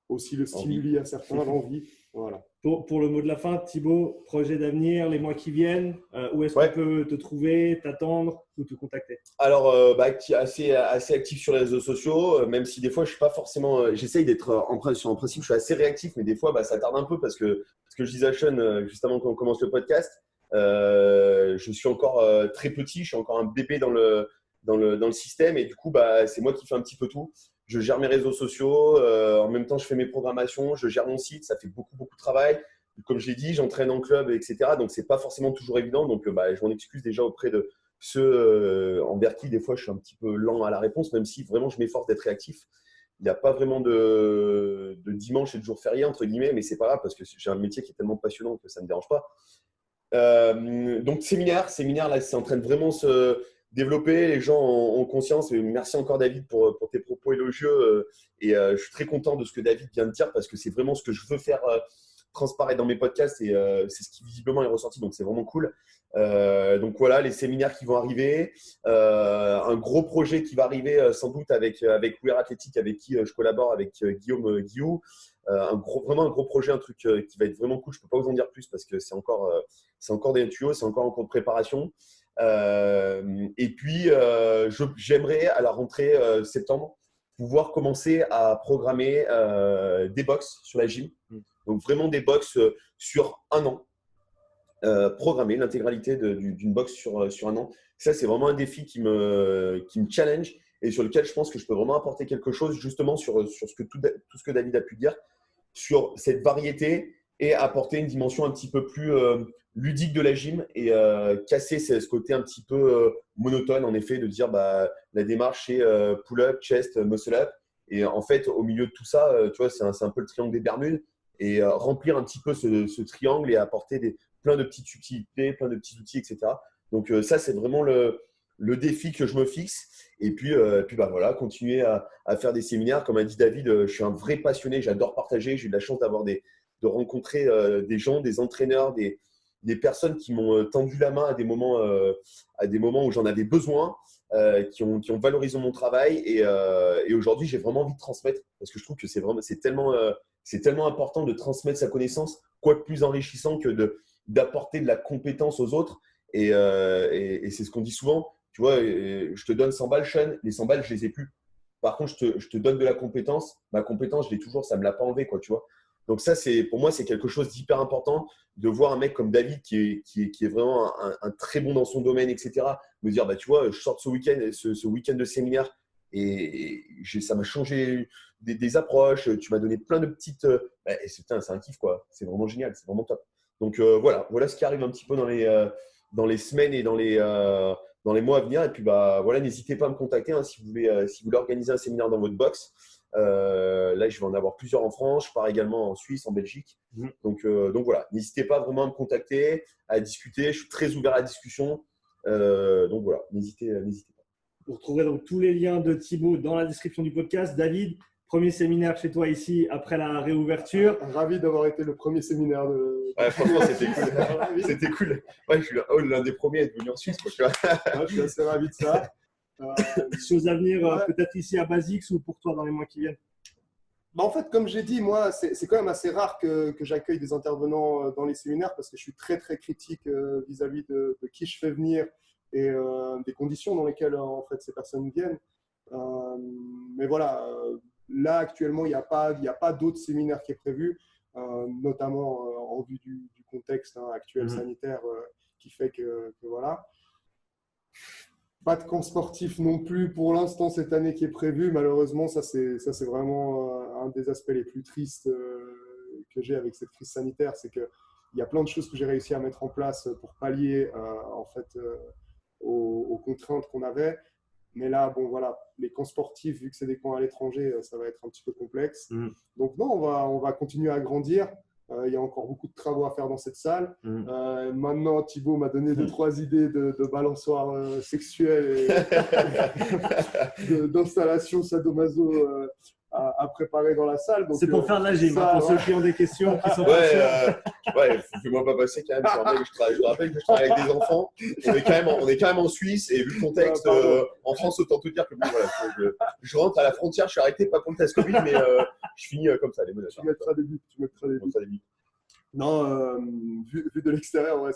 aussi le stimuli à certains, l'envie. Voilà. Pour le mot de la fin, Thibaut, projet d'avenir, les mois qui viennent, où est-ce qu'on peut te trouver, t'attendre ou te contacter? Alors, assez actif sur les réseaux sociaux, même si des fois, je suis pas forcément… j'essaye d'être, en principe, je suis assez réactif, mais des fois, ça tarde un peu parce que je disais à Sean, juste avant qu'on commence le podcast, je suis encore très petit, je suis encore un bébé dans le système et du coup, c'est moi qui fais un petit peu tout. Je gère mes réseaux sociaux, en même temps je fais mes programmations, je gère mon site, ça fait beaucoup de travail. Comme je l'ai dit, j'entraîne en club, etc. Donc c'est pas forcément toujours évident. Donc je m'en excuse déjà auprès de ceux envers qui des fois je suis un petit peu lent à la réponse, même si vraiment je m'efforce d'être réactif. Il n'y a pas vraiment de dimanche et de jour férié entre guillemets, mais c'est pas grave parce que j'ai un métier qui est tellement passionnant que ça ne me dérange pas. Donc séminaire là, c'est en train de vraiment se développer, les gens ont conscience. Et merci encore David pour tes propos élogieux et je suis très content de ce que David vient de dire parce que c'est vraiment ce que je veux faire transparaître dans mes podcasts et c'est ce qui visiblement est ressorti, donc c'est vraiment cool. Donc voilà, les séminaires qui vont arriver, un gros projet qui va arriver sans doute avec Wear Athletic avec qui je collabore avec Guillaume Guillou. Vraiment un gros projet, un truc qui va être vraiment cool. Je ne peux pas vous en dire plus parce que c'est encore des tuyaux, c'est encore en cours de préparation. Et puis, j'aimerais à la rentrée septembre pouvoir commencer à programmer des box sur la gym. Donc, vraiment des box sur un an. Programmer l'intégralité d'une box sur un an. Ça, c'est vraiment un défi qui me challenge et sur lequel je pense que je peux vraiment apporter quelque chose justement sur tout ce que David a pu dire, sur cette variété et apporter une dimension un petit peu plus ludique de la gym et casser ce côté un petit peu monotone, en effet, de dire la démarche c'est pull-up, chest, muscle-up. Et en fait, au milieu de tout ça, tu vois, c'est un peu le triangle des Bermudes. Et remplir un petit peu ce triangle et apporter plein de petites utilités, plein de petits outils, etc. Donc ça, c'est vraiment le défi que je me fixe. Et puis voilà, continuer à faire des séminaires. Comme a dit David, je suis un vrai passionné, j'adore partager. J'ai eu la chance de rencontrer des gens, des entraîneurs, des personnes qui m'ont tendu la main à des moments où j'en avais besoin, qui ont valorisé mon travail. Et aujourd'hui, j'ai vraiment envie de transmettre parce que je trouve que c'est tellement important de transmettre sa connaissance, quoi de plus enrichissant que d'apporter de la compétence aux autres. Et c'est ce qu'on dit souvent. Tu vois, je te donne 100 balles, Sean, les 100 balles, je les ai plus. Par contre, je te donne de la compétence. Ma compétence, je l'ai toujours, ça ne me l'a pas enlevé, quoi, tu vois. Donc ça, pour moi, c'est quelque chose d'hyper important de voir un mec comme David qui est vraiment un très bon dans son domaine, etc. Me dire, tu vois, je sors de ce week-end de séminaire et ça m'a changé des approches. Tu m'as donné plein de petites… et c'est un kiff, quoi. C'est vraiment génial, c'est vraiment top. Donc voilà ce qui arrive un petit peu dans les semaines et dans les mois à venir. Et puis voilà, n'hésitez pas à me contacter si vous voulez organiser un séminaire dans votre box. Là, je vais en avoir plusieurs en France. Je pars également en Suisse, en Belgique. Donc voilà, n'hésitez pas vraiment à me contacter, à discuter. Je suis très ouvert à la discussion. Donc voilà, n'hésitez pas. Vous retrouverez donc tous les liens de Thibaut dans la description du podcast. David, premier séminaire chez toi ici après la réouverture. Ravi d'avoir été le premier séminaire Ouais, franchement, c'était cool. C'était cool. Ouais, je suis l'un des premiers à être venu en Suisse. Quoi, je suis assez ravi de ça. Choses à venir, peut-être ici à Basics ou pour toi dans les mois qui viennent? En fait, comme j'ai dit, moi, c'est quand même assez rare que j'accueille des intervenants dans les séminaires parce que je suis très, très critique vis-à-vis de qui je fais venir et des conditions dans lesquelles en fait, ces personnes viennent. Mais voilà, là, actuellement, il n'y a pas d'autres séminaires qui est prévu, notamment en vue du contexte actuel sanitaire qui fait que voilà. Pas de camp sportif non plus pour l'instant cette année qui est prévu. Malheureusement, ça c'est vraiment un des aspects les plus tristes que j'ai avec cette crise sanitaire. C'est qu'il y a plein de choses que j'ai réussi à mettre en place pour pallier en fait, aux contraintes qu'on avait. Mais là, bon voilà, les camps sportifs, vu que c'est des camps à l'étranger, ça va être un petit peu complexe. Donc non, on va continuer à grandir. Il y a encore beaucoup de travaux à faire dans cette salle. Maintenant, Thibaut m'a donné 2-3 idées de balançoires sexuelles et d'installation sadomaso à préparer dans la salle. C'est pour faire de la gym, pour ceux qui ont des questions. Qui sont fais-moi pas passer quand même. Je te rappelle que je travaille avec des enfants. On est quand même en Suisse et vu le contexte, en France, autant te dire que bon, voilà, je rentre à la frontière, je suis arrêté, pas pour le test Covid, mais je finis comme ça. Tu mettras des buts. Non, vu de l'extérieur, ouais,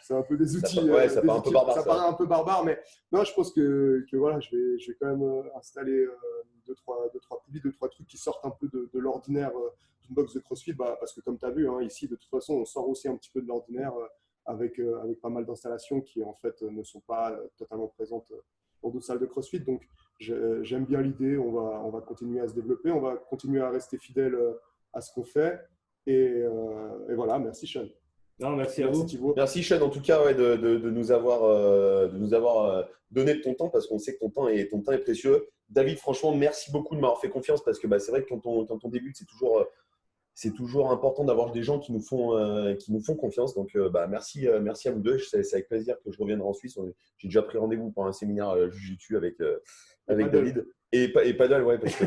c'est un peu des outils. Ça paraît un peu barbare. Ça paraît un peu barbare, mais non, je pense que voilà, je vais quand même installer 2-3 poulies, 2-3 trucs qui sortent un peu de l'ordinaire d'une box de CrossFit, parce que comme tu as vu, ici, de toute façon, on sort aussi un petit peu de l'ordinaire avec pas mal d'installations qui, en fait, ne sont pas totalement présentes dans d'autres salles de CrossFit. Donc, j'aime bien l'idée. On va continuer à se développer. On va continuer à rester fidèle à ce qu'on fait. Et voilà, merci Sean. Non, merci à vous. Thibaut. Merci Sean en tout cas de nous avoir donné de ton temps parce qu'on sait que ton temps est précieux. David, franchement, merci beaucoup de m'avoir fait confiance parce que c'est vrai que quand on débute, c'est toujours important d'avoir des gens qui nous font confiance. Donc merci à vous deux. C'est avec plaisir que je reviendrai en Suisse. J'ai déjà pris rendez-vous pour un séminaire Jiu-Jitsu avec David. Et paddle, ouais, parce que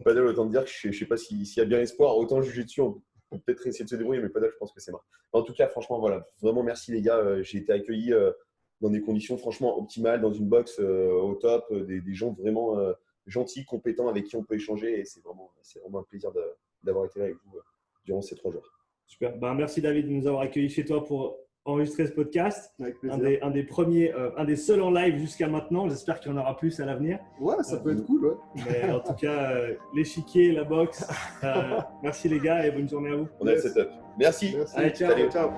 paddle, autant te dire que je ne sais pas s'il y a bien espoir. Autant Jiu-Jitsu, on peut peut-être essayer de se débrouiller, mais paddle, je pense que c'est mort. En tout cas, franchement, voilà, vraiment merci les gars. J'ai été accueilli dans des conditions franchement optimales, dans une box au top, des gens vraiment gentils, compétents avec qui on peut échanger. Et c'est vraiment un plaisir d'avoir été là avec vous durant ces 3 jours. Super. Merci David de nous avoir accueillis chez toi pour enregistrer ce podcast. Avec plaisir. Un des premiers, un des seuls en live jusqu'à maintenant. J'espère qu'il y en aura plus à l'avenir. Ouais, ça peut être cool. Ouais. Mais en tout cas, l'échiquier, la boxe. Merci les gars et bonne journée à vous. On a le setup. Merci. Allez, ciao. Ciao.